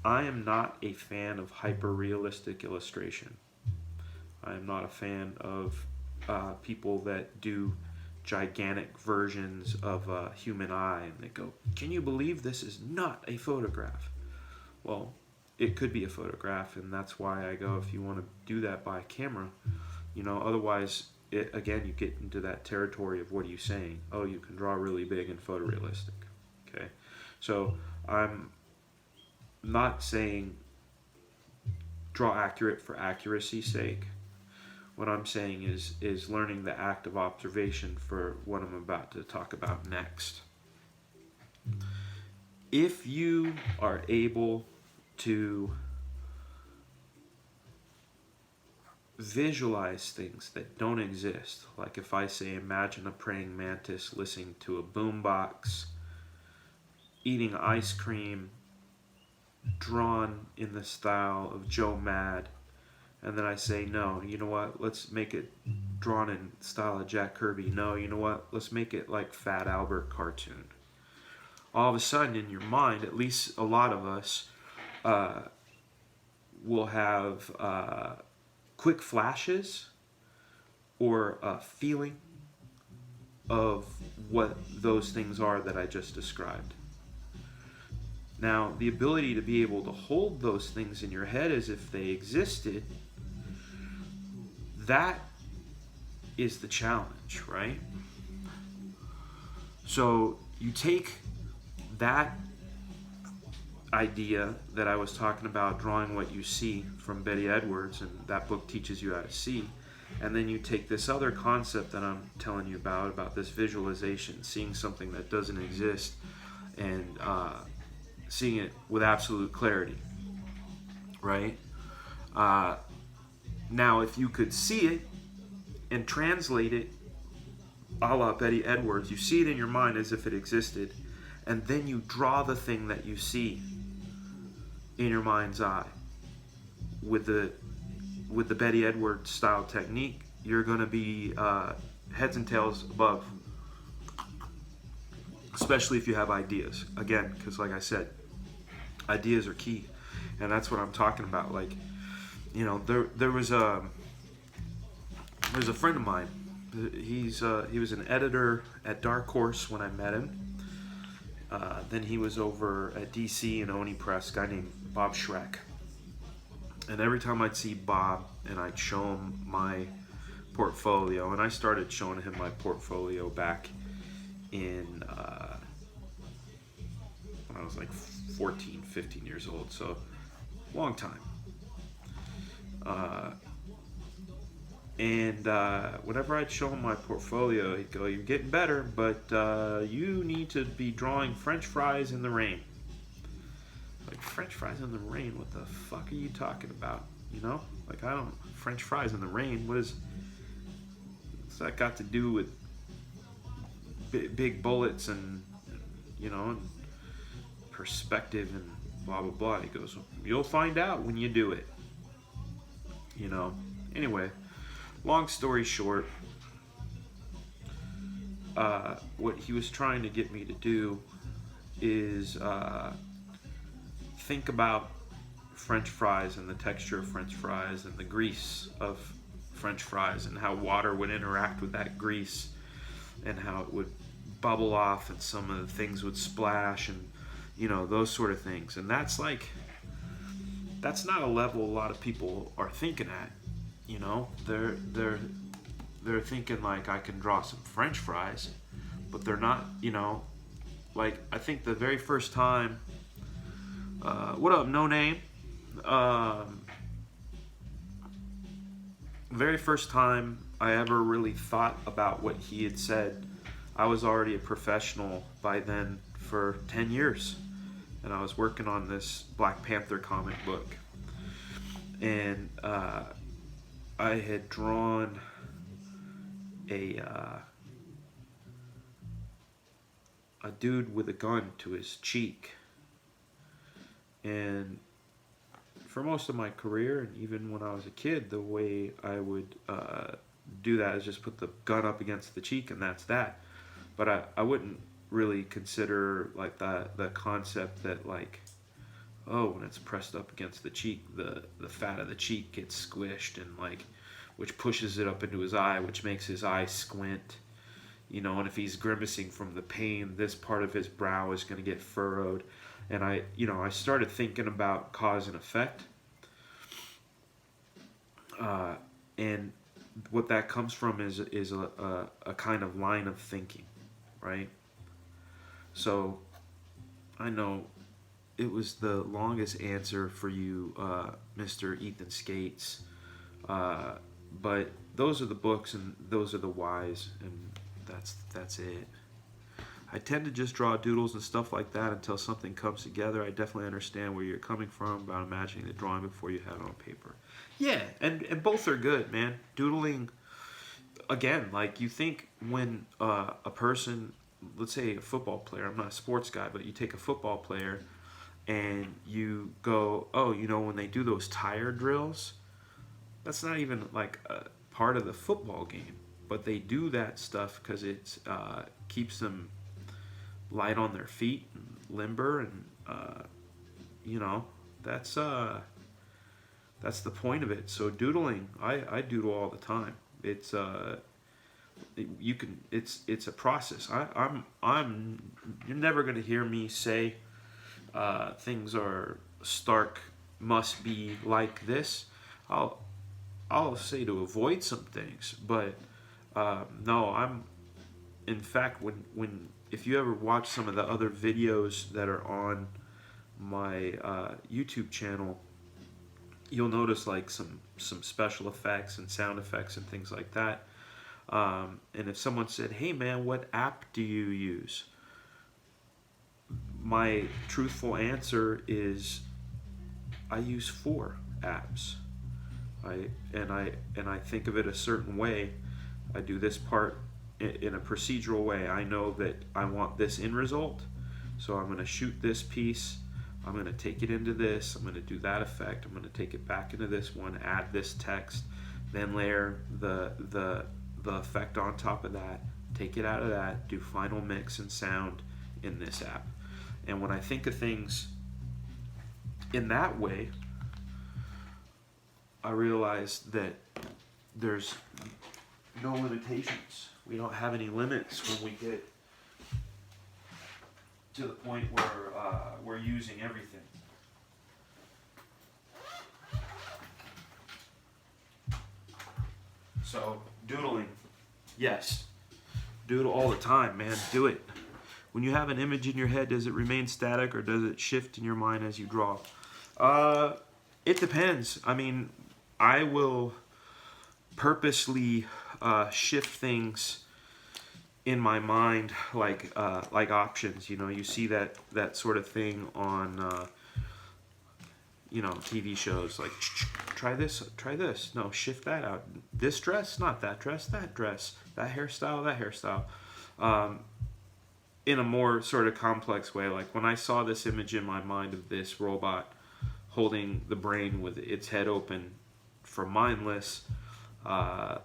I am not a fan of hyper-realistic illustration. I am not a fan of people that do gigantic versions of a human eye, and they go, "Can you believe this is not a photograph?" Well, it could be a photograph, and that's why I go, if you want to do that by camera, otherwise, again, you get into that territory of what are you saying? Oh, you can draw really big and photorealistic. Okay, so I'm not saying draw accurate for accuracy's sake. What I'm saying is learning the act of observation for what I'm about to talk about next. If you are able to visualize things that don't exist, like if I say imagine a praying mantis listening to a boombox, eating ice cream, drawn in the style of Joe Mad, and then I say, no, you know what, let's make it drawn in style of Jack Kirby. No, you know what, let's make it like Fat Albert cartoon. All of a sudden in your mind, at least a lot of us, will have quick flashes or a feeling of what those things are that I just described. Now, the ability to be able to hold those things in your head as if they existed, that is the challenge, right? So you take that idea that I was talking about, drawing what you see, from Betty Edwards, and that book teaches you how to see, and then you take this other concept that I'm telling you about this visualization, seeing something that doesn't exist, and seeing it with absolute clarity, right? Now, if you could see it and translate it a la Betty Edwards, you see it in your mind as if it existed, and then you draw the thing that you see in your mind's eye with the Betty Edwards style technique. You're going to be heads and tails above, especially if you have ideas. Again, because like I said, ideas are key, and that's what I'm talking about. Like, there was a friend of mine. He was an editor at Dark Horse when I met him. Then he was over at DC and Oni Press, a guy named Bob Schreck. And every time I'd see Bob and I'd show him my portfolio, and I started showing him my portfolio back in when I was like 14, 15 years old, so long time. And whenever I'd show him my portfolio, he'd go, "You're getting better, but you need to be drawing French fries in the rain." Like, French fries in the rain? What the fuck are you talking about? Like, I don't, French fries in the rain, what's that got to do with big bullets and and perspective and blah blah blah? He goes, "You'll find out when you do it." Anyway, long story short, what he was trying to get me to do is think about French fries and the texture of French fries and the grease of French fries and how water would interact with that grease and how it would bubble off and some of the things would splash and those sort of things. And that's not a level a lot of people are thinking at. They're thinking like, I can draw some French fries, but they're not. Like, I think the very first time, what up, No Name? Very first time I ever really thought about what he had said, I was already a professional by then for 10 years. And I was working on this Black Panther comic book. And I had drawn a dude with a gun to his cheek. And for most of my career, and even when I was a kid, the way I would do that is just put the gun up against the cheek and that's that. But I wouldn't really consider like the concept that like, oh, when it's pressed up against the cheek, the fat of the cheek gets squished and like, which pushes it up into his eye, which makes his eye squint. And if he's grimacing from the pain, this part of his brow is going to get furrowed. And I started thinking about cause and effect. And what that comes from is a kind of line of thinking, right? So I know it was the longest answer for you, Mr. Ethan Skates. But those are the books and those are the whys, and that's it. I tend to just draw doodles and stuff like that until something comes together. I definitely understand where you're coming from about imagining the drawing before you have it on paper. Yeah, and both are good, man. Doodling, again, like you think when a person, let's say a football player, I'm not a sports guy, but you take a football player and you go, oh, when they do those tire drills, that's not even like a part of the football game, but they do that stuff because it keeps them light on their feet and limber, and that's the point of it. So doodling, I doodle all the time. It's it's a process. You're never gonna hear me say things are stark, must be like this. I'll say to avoid some things, but no, I'm. In fact, when if you ever watch some of the other videos that are on my YouTube channel, you'll notice like some special effects and sound effects and things like that. And if someone said, "Hey man, what app do you use?" My truthful answer is I use 4 apps. I think of it a certain way. I do this part in a procedural way. I know that I want this end result, so I'm going to shoot this piece. I'm going to take it into this. I'm going to do that effect. I'm going to take it back into this one, add this text, then layer the effect on top of that, take it out of that, do final mix and sound in this app. And when I think of things in that way, I realize that there's no limitations. We don't have any limits when we get to the point where we're using everything. So, doodling, yes. Doodle all the time, man. Do it. When you have an image in your head, does it remain static or does it shift in your mind as you draw? It depends. I mean, I will purposely shift things in my mind like options. You see that sort of thing on TV shows, like try this, no, shift that out, this dress, not that dress, that hairstyle, in a more sort of complex way. Like when I saw this image in my mind of this robot holding the brain with its head open for Mindless, I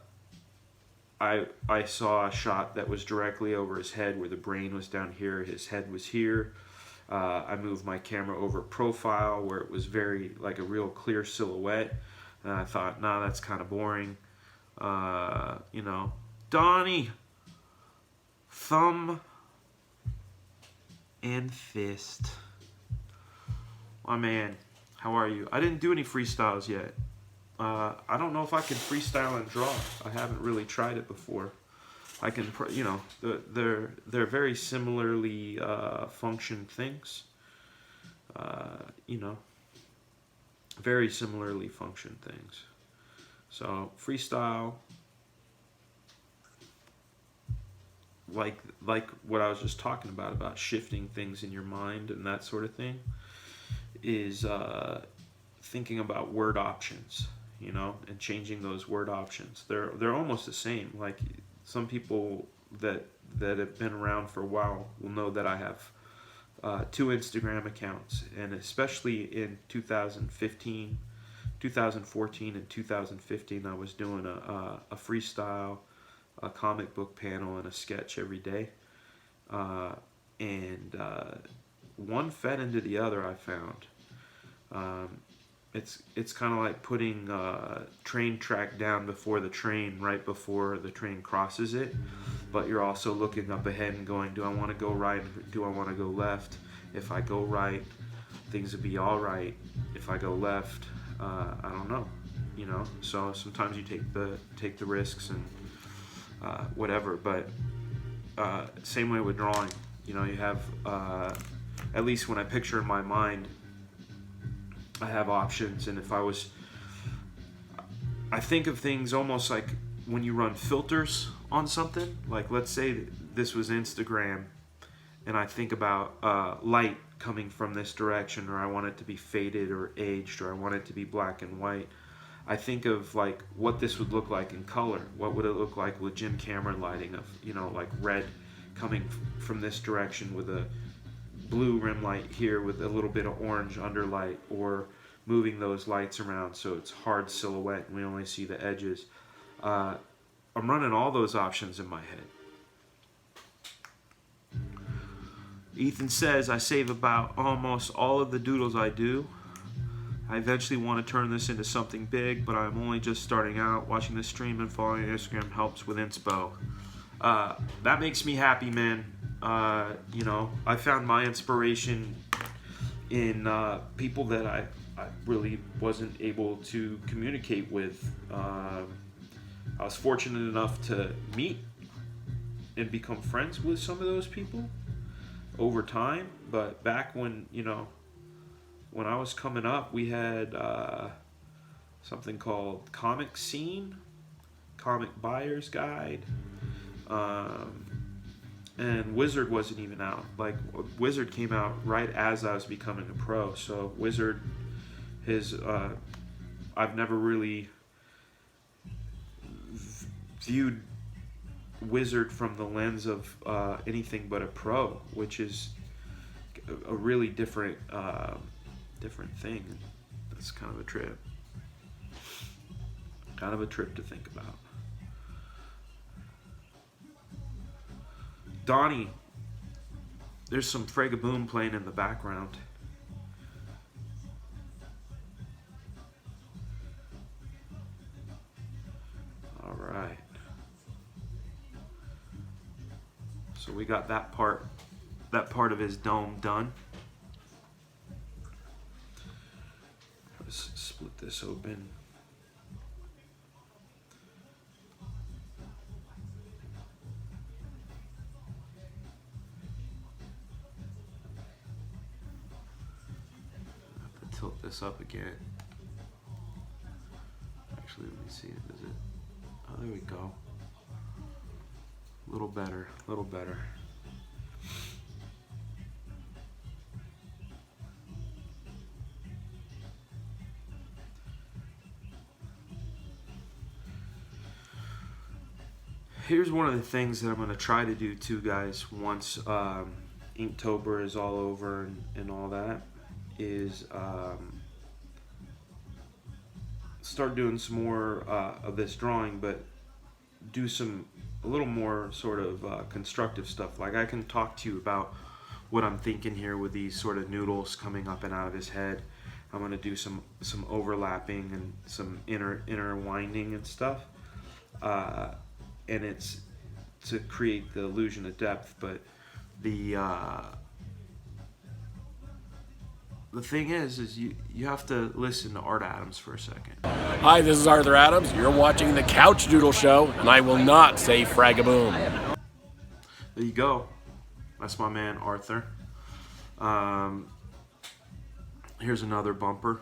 saw a shot that was directly over his head where the brain was down here, his head was here. I moved my camera over profile where it was very like a real clear silhouette, and I thought, nah, that's kind of boring. You know, Donnie, thumb and fist. My man, how are you? I didn't do any freestyles yet. I don't know if I can freestyle and draw. I haven't really tried it before. I can, you know, they're very similarly function things. You know, very similarly function things. So freestyle, like what I was just talking about shifting things in your mind and that sort of thing, is thinking about word options, you know, and changing those word options. They're almost the same. Like some people that have been around for a while will know that I have 2 Instagram accounts, and especially in 2014 and 2015, I was doing a freestyle, a comic book panel, and a sketch every day, and one fed into the other. I found it's kind of like putting train track down before the train, right before the train crosses it, but you're also looking up ahead and going, do I want to go right, do I want to go left? If I go right, things will be all right. If I go left, I don't know, you know. So sometimes you take the risks and whatever, but same way with drawing, you know. You have at least when I picture in my mind, I have options. And if I think of things almost like when you run filters on something. Like let's say this was Instagram, and I think about light coming from this direction, or I want it to be faded or aged, or I want it to be black and white. I think of like what this would look like in color. What would it look like with Jim Cameron lighting of, you know, like red coming from this direction with a blue rim light here with a little bit of orange underlight, or moving those lights around so it's hard silhouette and we only see the edges. I'm running all those options in my head. Ethan says, I save about almost all of the doodles I do. I eventually want to turn this into something big, but I'm only just starting out. Watching the stream and following Instagram helps with inspo. That makes me happy, man. You know, I found my inspiration in people that I really wasn't able to communicate with. I was fortunate enough to meet and become friends with some of those people over time, but back when, you know, when I was coming up, we had something called Comic Scene, Comic Buyer's Guide, and Wizard wasn't even out. Like Wizard came out right as I was becoming a pro. So Wizard, I've never really viewed Wizard from the lens of anything but a pro, which is a really different thing. That's kind of a trip. Kind of a trip to think about. Donnie, there's some Fregaboom playing in the background. All right. So we got that part of his dome done. Let's split this open. Tilt this up again. Actually, let me see. Does it? Oh, there we go. A little better. A little better. Here's one of the things that I'm going to try to do too, guys, once Inktober is all over and all that, is start doing some more of this drawing, but do a little more sort of constructive stuff. Like I can talk to you about what I'm thinking here with these sort of noodles coming up and out of his head. I'm going to do some overlapping and some interwinding and stuff. And it's to create the illusion of depth, but the thing is you have to listen to Art Adams for a second. Hi, this is Arthur Adams. You're watching the Couch Doodle Show, and I will not say fragaboom. There you go. That's my man Arthur. Here's another bumper.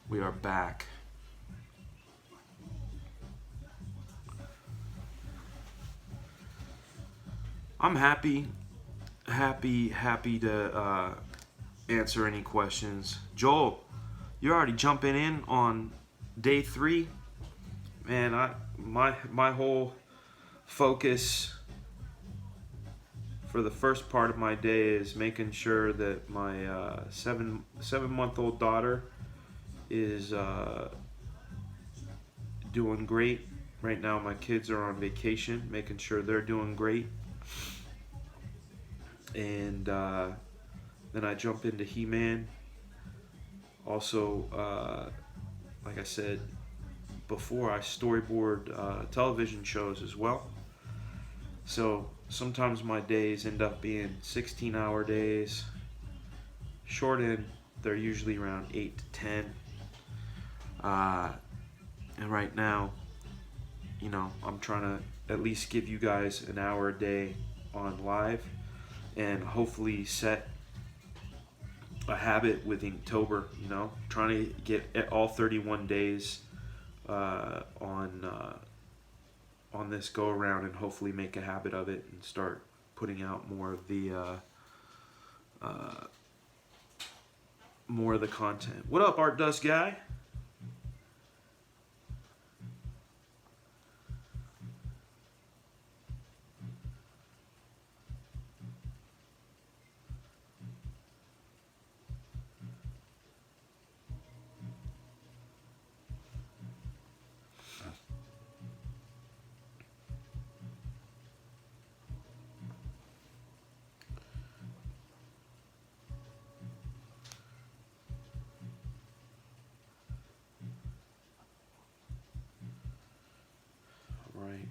We are back. I'm happy to answer any questions. Joel, you're already jumping in on day 3. Man, my whole focus for the first part of my day is making sure that my 7-month-old daughter is doing great. Right now my kids are on vacation, making sure they're doing great. And then I jump into He-Man. Also, like I said before, I storyboard television shows as well. So sometimes my days end up being 16-hour days. Short end, they're usually around 8 to 10. And right now, you know, I'm trying to at least give you guys an hour a day on live, and hopefully set a habit with Inktober, you know, trying to get all 31 days on this go around, and hopefully make a habit of it and start putting out more of the content. What up, Art Dust guy? Right.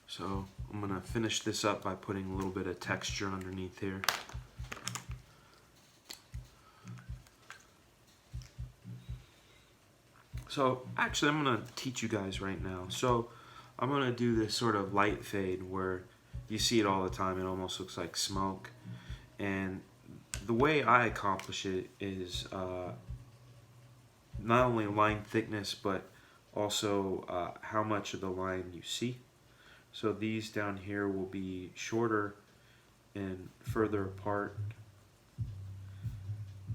So I'm gonna finish this up by putting a little bit of texture underneath here. So actually I'm gonna teach you guys right now. So I'm gonna do this sort of light fade where you see it all the time. It almost looks like smoke. And the way I accomplish it is not only line thickness, but also how much of the line you see. So these down here will be shorter and further apart,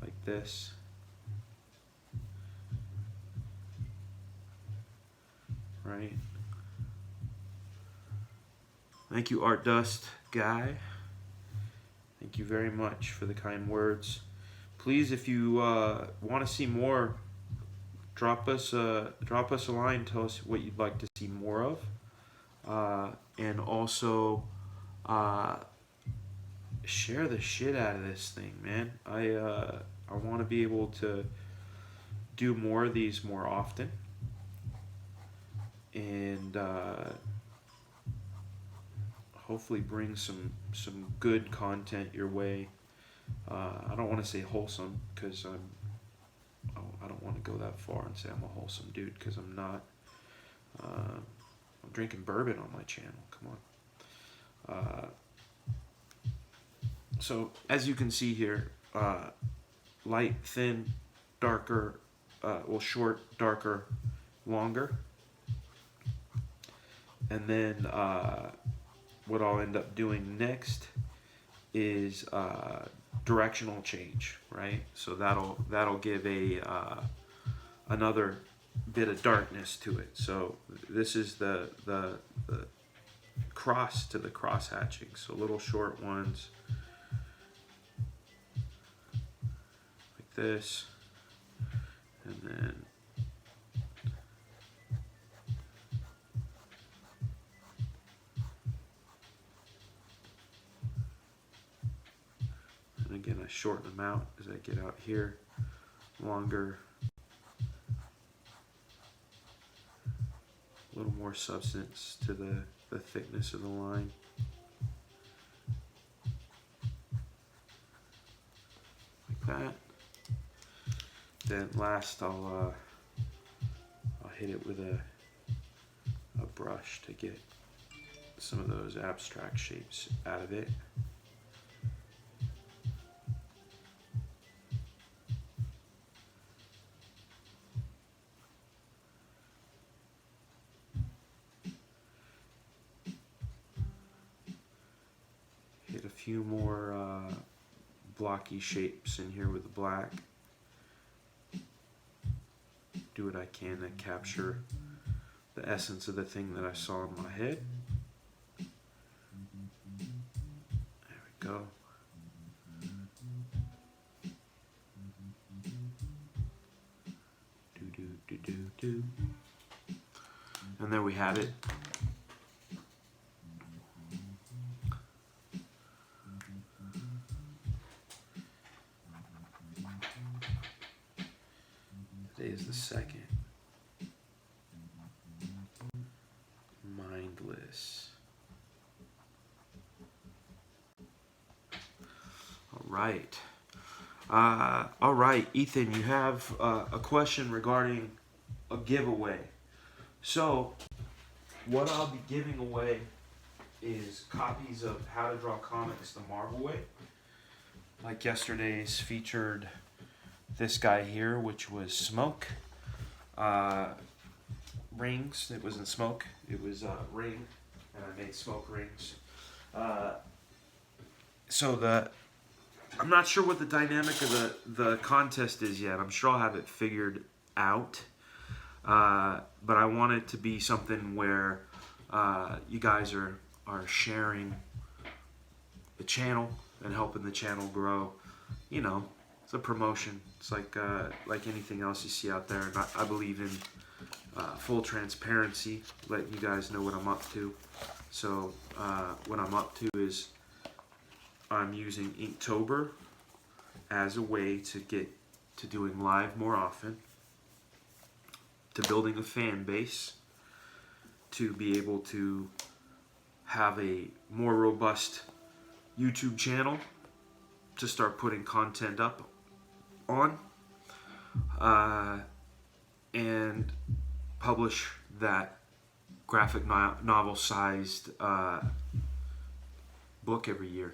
like this. Right. Thank you, Art Dust guy. Thank you very much for the kind words. Please, if you want to see more, drop us a line. Tell us what you'd like to see more of, and also share the shit out of this thing, man. I want to be able to do more of these more often, and hopefully bring some good content your way. I don't want to say wholesome, because I don't want to go that far and say I'm a wholesome dude, because I'm not. I'm drinking bourbon on my channel. Come on. So as you can see here, light, thin, darker, well, short, darker, longer, and then what I'll end up doing next is directional change, right? So that'll give another bit of darkness to it. So this is the cross to the cross hatching. So little short ones like this, and then again, I shorten them out as I get out here, longer, a little more substance to the thickness of the line. Like that. Then last I'll hit it with a brush to get some of those abstract shapes out of it. Hit a few more blocky shapes in here with the black. Do what I can to capture the essence of the thing that I saw in my head. There we go. Do do do do do. And there we have it. Today is the 2nd. Mindless. All right, Ethan, you have a question regarding a giveaway. So, what I'll be giving away is copies of How to Draw Comics the Marvel Way. Like yesterday's featured this guy here, which was Smoke. Rings, it wasn't Smoke, it was Ring, and I made Smoke rings. I'm not sure what the dynamic of the contest is yet. I'm sure I'll have it figured out. But I want it to be something where you guys are sharing the channel and helping the channel grow. You know, it's a promotion. It's like anything else you see out there. And I believe in full transparency, letting you guys know what I'm up to. So what I'm up to is I'm using Inktober as a way to get to doing live more often, to building a fan base, to be able to have a more robust YouTube channel to start putting content up on, and publish that graphic novel sized book every year,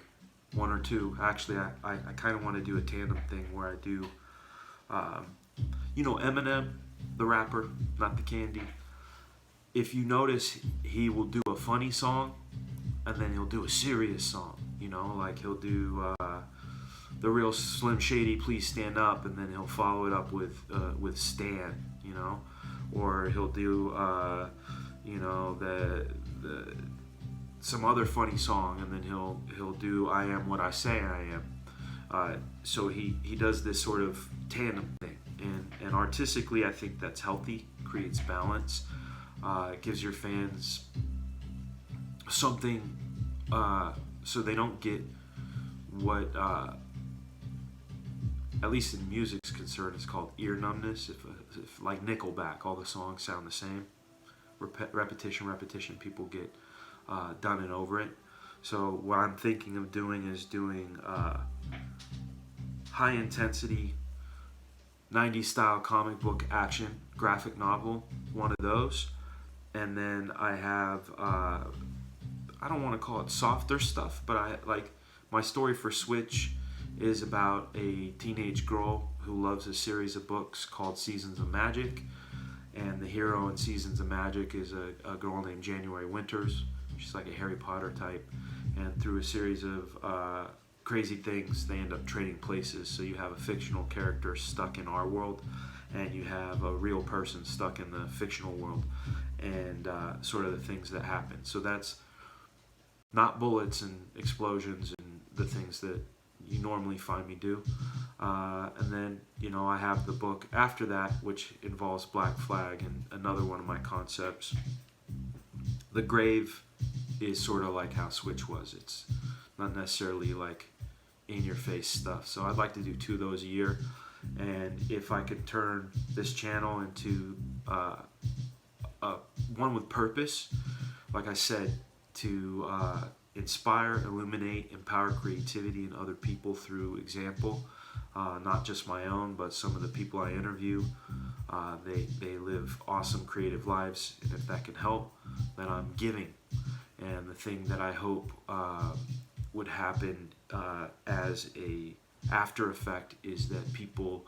1 or 2. Actually, I kind of want to do a tandem thing where I do, Eminem, the rapper, not the candy. If you notice, he will do a funny song and then he'll do a serious song. Like he'll do the real Slim Shady, Please Stand Up, and then he'll follow it up with Stan, or he'll do the some other funny song, and then he'll do I Am What I Say I Am. So he does this sort of tandem thing, and artistically I think that's healthy, creates balance, it gives your fans something so they don't get what at least in music's concerned is called ear numbness. If like Nickelback, all the songs sound the same, repetition, people get done and over it. So what I'm thinking of doing is doing high intensity 90s style comic book action graphic novel, one of those, and then I have I don't want to call it softer stuff, but I like my story for Switch is about a teenage girl who loves a series of books called Seasons of Magic, and the hero in Seasons of Magic is a girl named January Winters. She's like a Harry Potter type, and through a series of crazy things they end up trading places. So you have a fictional character stuck in our world, and you have a real person stuck in the fictional world, and sort of the things that happen. So that's not bullets and explosions and the things that you normally find me do. And then, I have the book after that, which involves Black Flag and another one of my concepts. The Grave is sort of like how Switch was. It's not necessarily like in your face stuff. So I'd like to do 2 of those a year. And if I could turn this channel into one with purpose, like I said, to inspire, illuminate, empower creativity in other people through example, not just my own, but some of the people I interview. They live awesome creative lives, and if that can help, then I'm giving. And the thing that I hope would happen as a after effect is that people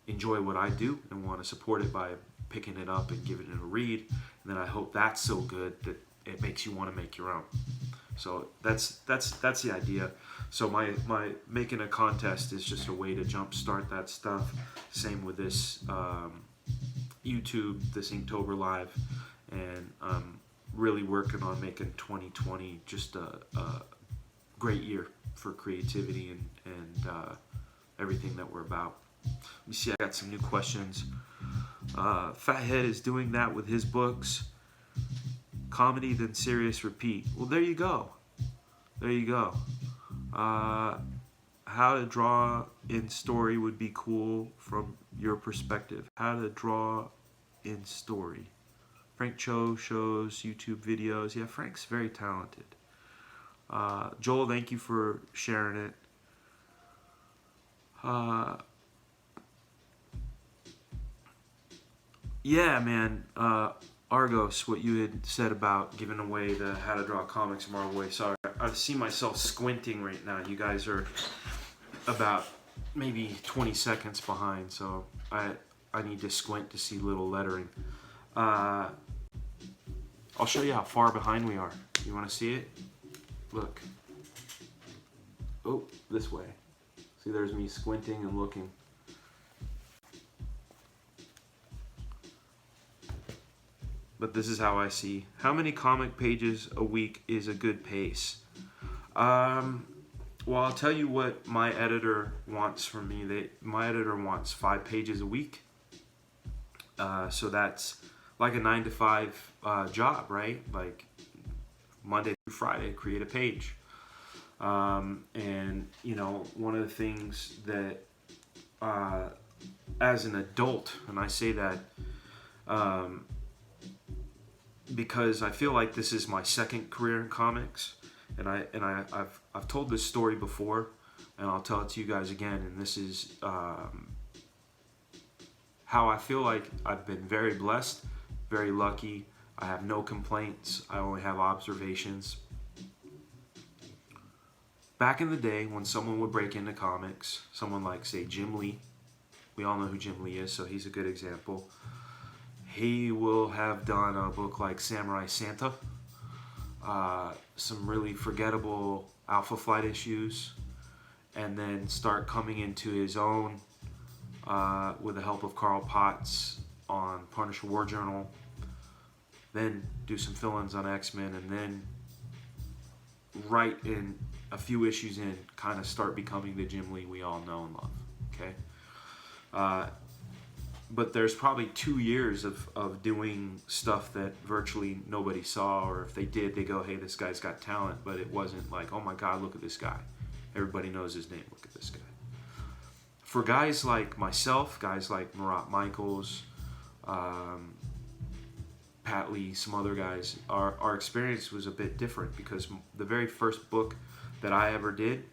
enjoy what I do and want to support it by picking it up and giving it a read. And then I hope that's so good that it makes you want to make your own. So that's the idea. So my making a contest is just a way to jumpstart that stuff. Same with this YouTube, this Inktober live, and I'm really working on making 2020 just a great year for creativity and everything that we're about. Let me see, I got some new questions. Fathead is doing that with his books. Comedy, then serious, repeat. Well, there you go. There you go. How to draw in story would be cool from your perspective. How to draw in story. Frank Cho shows YouTube videos. Yeah, Frank's very talented. Joel, thank you for sharing it. Yeah, man. Argos, what you had said about giving away the How to Draw Comics Marvel Way. Sorry, I see myself squinting right now. You guys are about maybe 20 seconds behind, so I need to squint to see little lettering. I'll show you how far behind we are. You want to see it? Look. Oh, this way. See, there's me squinting and looking. But this is how I see. How many comic pages a week is a good pace? Well, I'll tell you what my editor wants from me. My editor wants 5 pages a week. So that's like a 9 to 5 job, right? Like Monday through Friday, create a page. And one of the things that as an adult, and I say that because I feel like this is my second career in comics, and I've told this story before, and I'll tell it to you guys again. And this is how I feel like I've been very blessed, very lucky. I have no complaints. I only have observations. Back in the day, when someone would break into comics, someone like, say, Jim Lee, we all know who Jim Lee is, so he's a good example. He will have done a book like Samurai Santa, some really forgettable Alpha Flight issues, and then start coming into his own with the help of Carl Potts on Punisher War Journal, then do some fill-ins on X-Men, and then right in a few issues in, kind of start becoming the Jim Lee we all know and love, okay? But there's probably 2 years of doing stuff that virtually nobody saw, or if they did, they go, hey, this guy's got talent, but it wasn't like, oh my God, look at this guy. Everybody knows his name, look at this guy. For guys like myself, guys like Marat Michaels, Pat Lee, some other guys, our experience was a bit different, because the very first book that I ever did,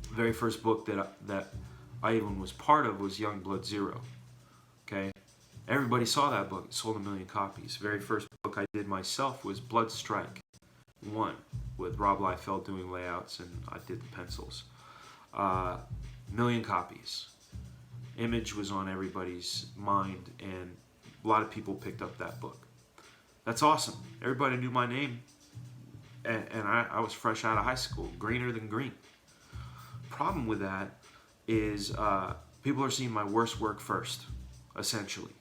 the very first book that I even was part of was Young Blood Zero. Okay, everybody saw that book. It sold 1 million copies. The very first book I did myself was Blood Strike 1, with Rob Liefeld doing layouts, and I did the pencils. 1 million copies. Image was on everybody's mind, and a lot of people picked up that book. That's awesome. Everybody knew my name, and I was fresh out of high school, greener than green. Problem with that is people are seeing my worst work first, essentially.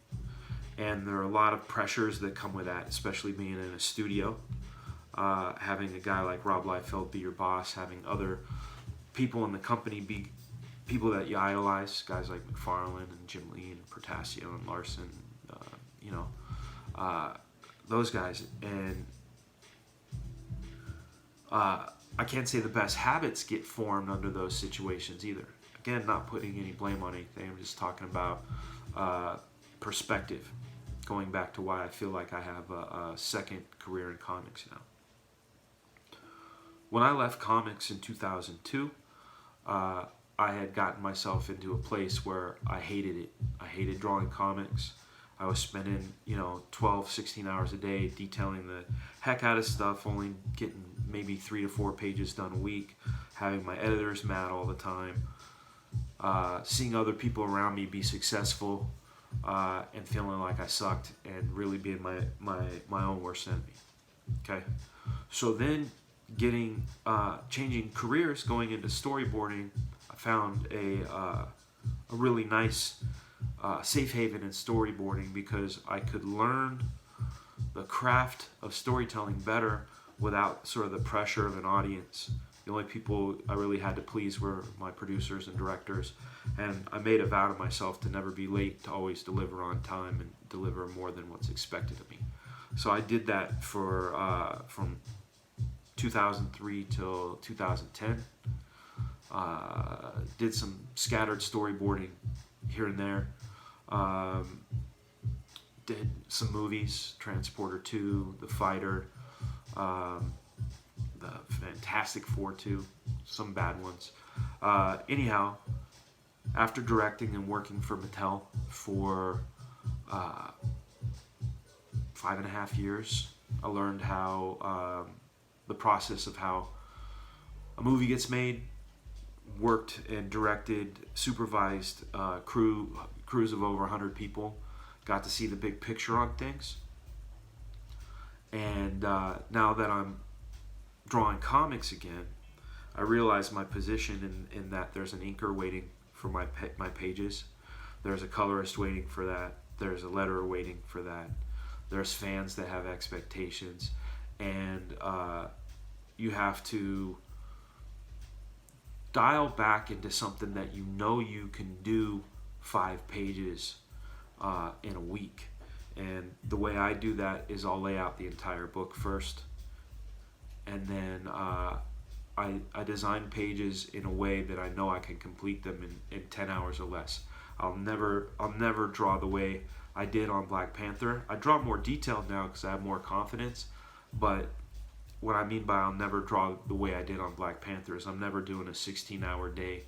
And there are a lot of pressures that come with that, especially being in a studio. having a guy like Rob Liefeld be your boss, having other people in the company be people that you idolize, guys like McFarlane and Jim Lee and Portasio and Larson, those guys. And I can't say the best habits get formed under those situations either. Again, not putting any blame on anything. I'm just talking about perspective, going back to why I feel like I have a second career in comics now. When I left comics in 2002, I had gotten myself into a place where I hated it. I hated drawing comics. I was spending, 12, 16 hours a day detailing the heck out of stuff, only getting maybe 3 to 4 pages done a week, having my editors mad all the time, seeing other people around me be successful, and feeling like I sucked, and really being my own worst enemy. Okay, so then changing careers, going into storyboarding, I found a really nice safe haven in storyboarding, because I could learn the craft of storytelling better without sort of the pressure of an audience. The only people I really had to please were my producers and directors, and I made a vow to myself to never be late, to always deliver on time and deliver more than what's expected of me. So I did that for from 2003 till 2010. Did some scattered storyboarding here and there. Did some movies, Transporter 2, The Fighter, the Fantastic Four 2, some bad ones. Anyhow, after directing and working for Mattel for 5.5 years, I learned how the process of how a movie gets made, worked and directed, supervised crews of over 100 people, got to see the big picture on things. And now that I'm drawing comics again, I realize my position in that there's an inker waiting for my pages, there's a colorist waiting for that, there's a letterer waiting for that, there's fans that have expectations, and you have to dial back into something that you can do 5 pages in a week. And the way I do that is I'll lay out the entire book first, and then I design pages in a way that I know I can complete them in 10 hours or less. I'll never draw the way I did on Black Panther. I draw more detailed now because I have more confidence, but what I mean by I'll never draw the way I did on Black Panther is I'm never doing a 16-hour day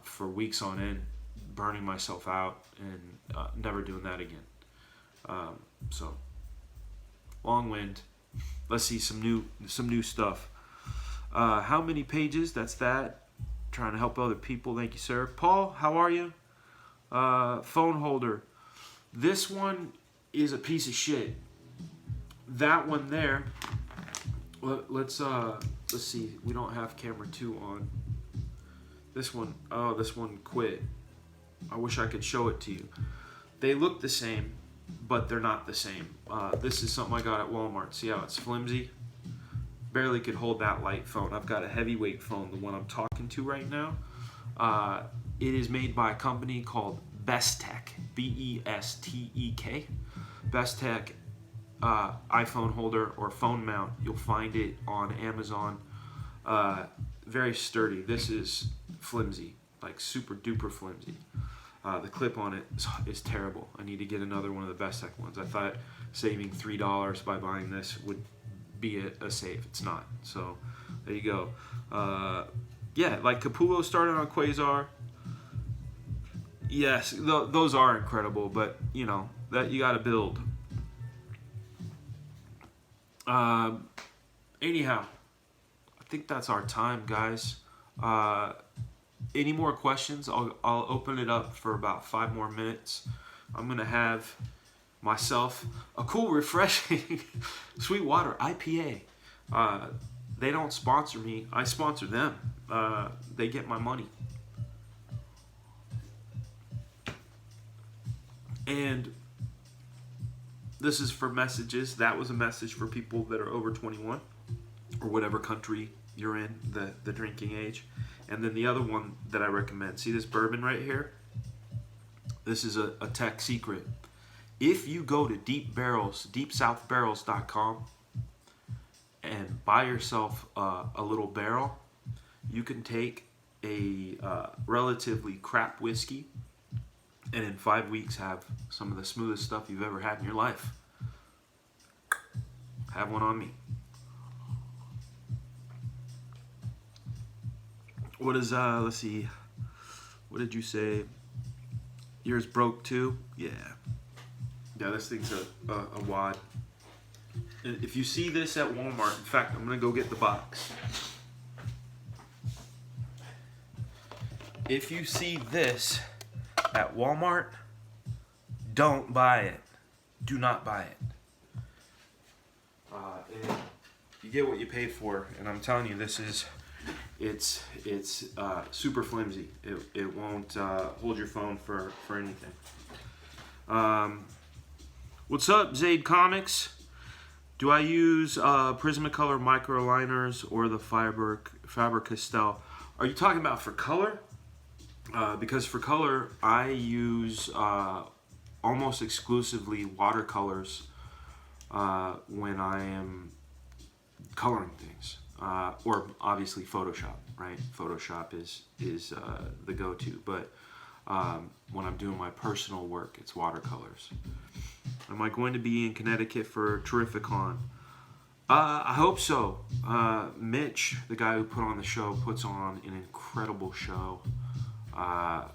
for weeks on end, burning myself out, and never doing that again. So, long wind. Let's see some new stuff. How many pages? That's that. Trying to help other people. Thank you, sir. Paul, how are you? Phone holder. This one is a piece of shit. That one there. Let's see. We don't have camera 2 on. This one. Oh, this one quit. I wish I could show it to you. They look the same, but they're not the same. This is something I got at Walmart. See how it's flimsy? Barely could hold that light phone. I've got a heavyweight phone, the one I'm talking to right now. It is made by a company called Bestek, B-E-S-T-E-K. Bestek iPhone holder or phone mount. You'll find it on Amazon. Very sturdy. This is flimsy, like super duper flimsy. The clip on it is terrible. I need to get another one of the Bestek ones. I thought saving $3 by buying this would be a save. It's not. So there you go. Yeah, like Capullo started on Quasar. Yes, those are incredible, but that you got to build. Anyhow, I think that's our time, guys. Any more questions? I'll open it up for about 5 more minutes. I'm gonna have myself a cool, refreshing Sweetwater IPA. They don't sponsor me. I sponsor them. They get my money. And this is for messages. That was a message for people that are over 21 or whatever country you're in, the drinking age. And then the other one that I recommend, see this bourbon right here? This is a tech secret. If you go to deepsouthbarrels.com and buy yourself a little barrel, you can take a relatively crap whiskey and in 5 weeks have some of the smoothest stuff you've ever had in your life. Have one on me. What is, let's see, what did you say? Yours broke too? Yeah. Yeah, this thing's a wad. If you see this at Walmart, in fact, I'm going to go get the box. If you see this at Walmart, don't buy it. Do not buy it. You get what you pay for, and I'm telling you, this is, it's super flimsy. It won't hold your phone for anything. What's up, Zaid Comics? Do I use Prismacolor microliners or the Faber-Castell? Are you talking about for color? Because for color, I use almost exclusively watercolors when I am coloring things, or obviously Photoshop, right? Photoshop is the go-to, but when I'm doing my personal work, it's watercolors. Am I going to be in Connecticut for Terrificon? I hope so. Mitch, the guy who put on the show, puts on an incredible show. One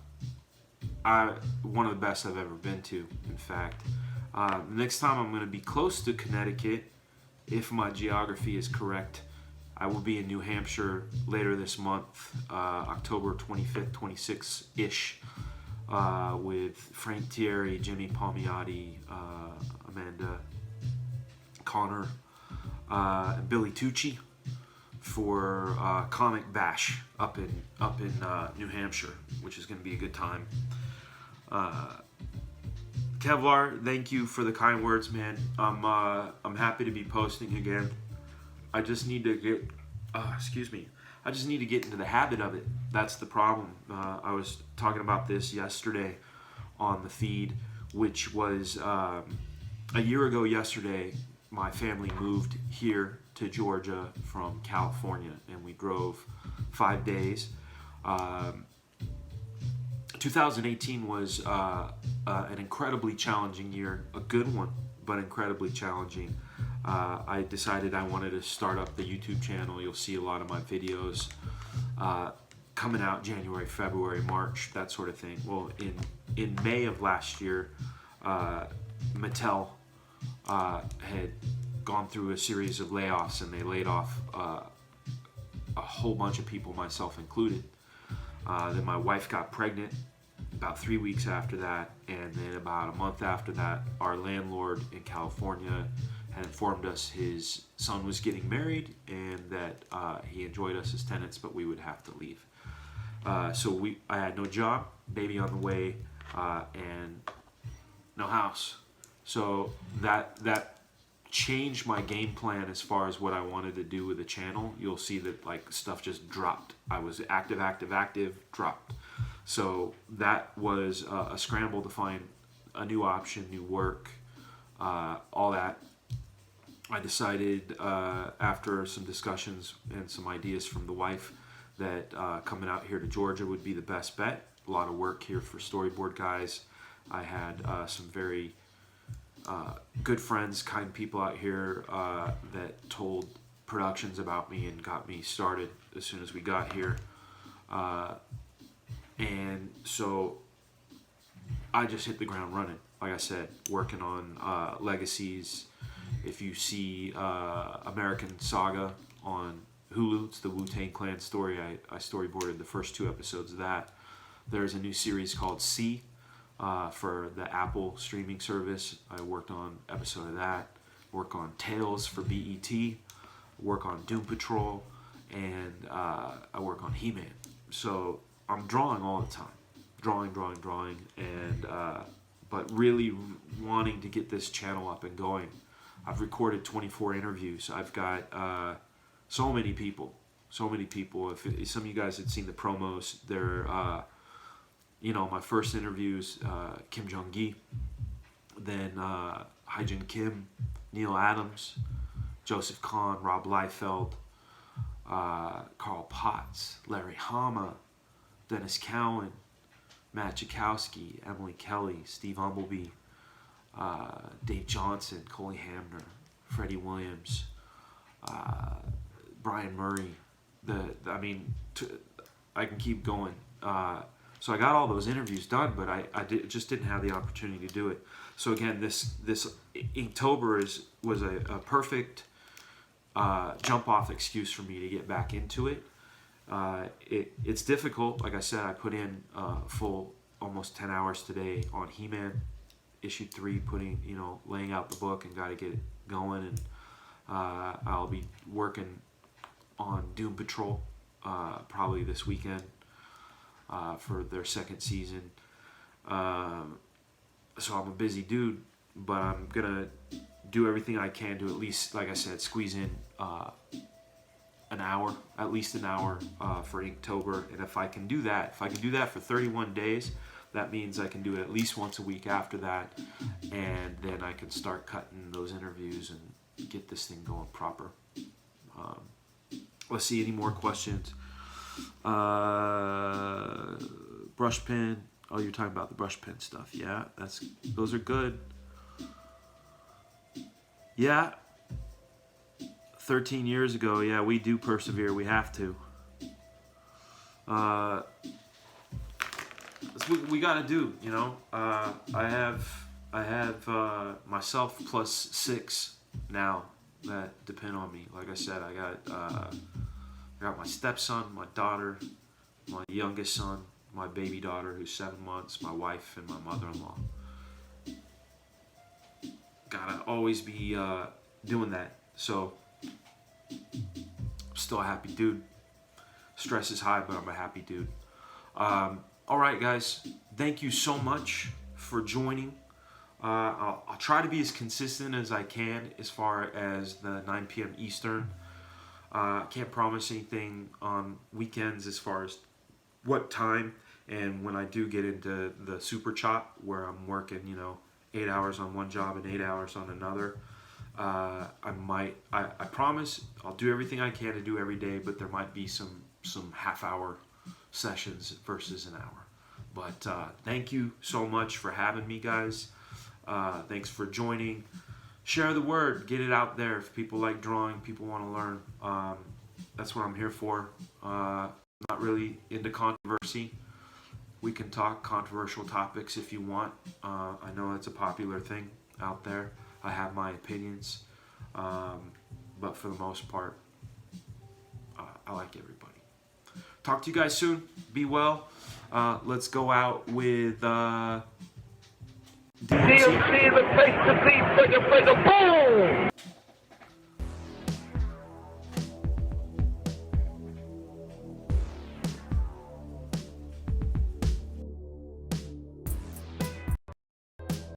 of the best I've ever been to, in fact. Next time I'm going to be close to Connecticut, if my geography is correct. I will be in New Hampshire later this month, October 25th, 26th-ish, with Frank Thierry, Jimmy Palmiotti, Amanda Connor, and Billy Tucci for Comic Bash up in New Hampshire, which is going to be a good time. Kevlar, thank you for the kind words, man. I'm happy to be posting again. I just need to get, I just need to get into the habit of it. That's the problem. I was talking about this yesterday on the feed, which was a year ago yesterday. My family moved here to Georgia from California, and we drove 5 days. 2018 was an incredibly challenging year, a good one, but incredibly challenging. I decided I wanted to start up the YouTube channel. You'll see a lot of my videos coming out January, February, March, that sort of thing. Well, in May of last year, Mattel had gone through a series of layoffs, and they laid off a whole bunch of people, myself included. Then my wife got pregnant about 3 weeks after that, and then about a month after that, our landlord in California had informed us his son was getting married and that he enjoyed us as tenants, but we would have to leave. So I had no job, baby on the way, and no house. So that changed my game plan as far as what I wanted to do with the channel. You'll see that like stuff just dropped. I was active, dropped. So that was a scramble to find a new option, new work, all that. I decided after some discussions and some ideas from the wife that coming out here to Georgia would be the best bet. A lot of work here for storyboard guys. I had some very good friends, kind people out here that told productions about me and got me started as soon as we got here. And so I just hit the ground running. Like I said, working on legacies. If you see American Saga on Hulu, it's the Wu-Tang Clan story. I storyboarded the first 2 episodes of that. There's a new series called C for the Apple streaming service. I worked on an episode of that. Work on Tales for BET. Work on Doom Patrol. And I work on He-Man. So I'm drawing all the time. Drawing. And but really wanting to get this channel up and going. I've recorded 24 interviews. I've got so many people. If some of you guys had seen the promos, they're, my first interviews, Kim Jong-gi, then Hyejin Kim, Neil Adams, Joseph Kahn, Rob Liefeld, Carl Potts, Larry Hama, Dennis Cowan, Matt Chakowski, Emily Kelly, Steve Humbleby, Dave Johnson, Coley Hamner, Freddie Williams, Brian Murray. I can keep going. So I got all those interviews done, but I just didn't have the opportunity to do it. So again, this Inktober was a perfect jump off excuse for me to get back into it. It's difficult. Like I said, I put in full almost 10 hours today on He-Man issue 3, laying out the book, and got to get it going. And I'll be working on Doom Patrol probably this weekend for their second season. So I'm a busy dude, but I'm gonna do everything I can to at least, like I said, squeeze in at least an hour for Inktober. And if I can do that for 31 days, that means I can do it at least once a week after that, and then I can start cutting those interviews and get this thing going proper. Let's see, any more questions? Brush pen. Oh, you're talking about the brush pen stuff. Yeah, those are good. Yeah. 13 years ago, yeah, we do persevere. We have to. That's what we got to do, I have myself plus 6 now that depend on me. Like I said, I got my stepson, my daughter, my youngest son, my baby daughter who's 7 months, my wife, and my mother-in-law. Gotta always be doing that. So I'm still a happy dude. Stress is high, but I'm a happy dude. All right, guys. Thank you so much for joining. I'll try to be as consistent as I can as far as the 9 p.m. Eastern. Can't promise anything on weekends as far as what time. And when I do get into the super chop where I'm working, 8 hours on one job and 8 hours on another, I promise I'll do everything I can to do every day, but there might be some half-hour sessions versus an hour. But thank you so much for having me, guys. Thanks for joining. Share the word. Get it out there. If people like drawing, people want to learn. That's what I'm here for. Not really into controversy. We can talk controversial topics if you want. I know it's a popular thing out there. I have my opinions. But for the most part, I like everybody. Talk to you guys soon. Be well. Let's go out with DMC. DMC, the place to be, boom!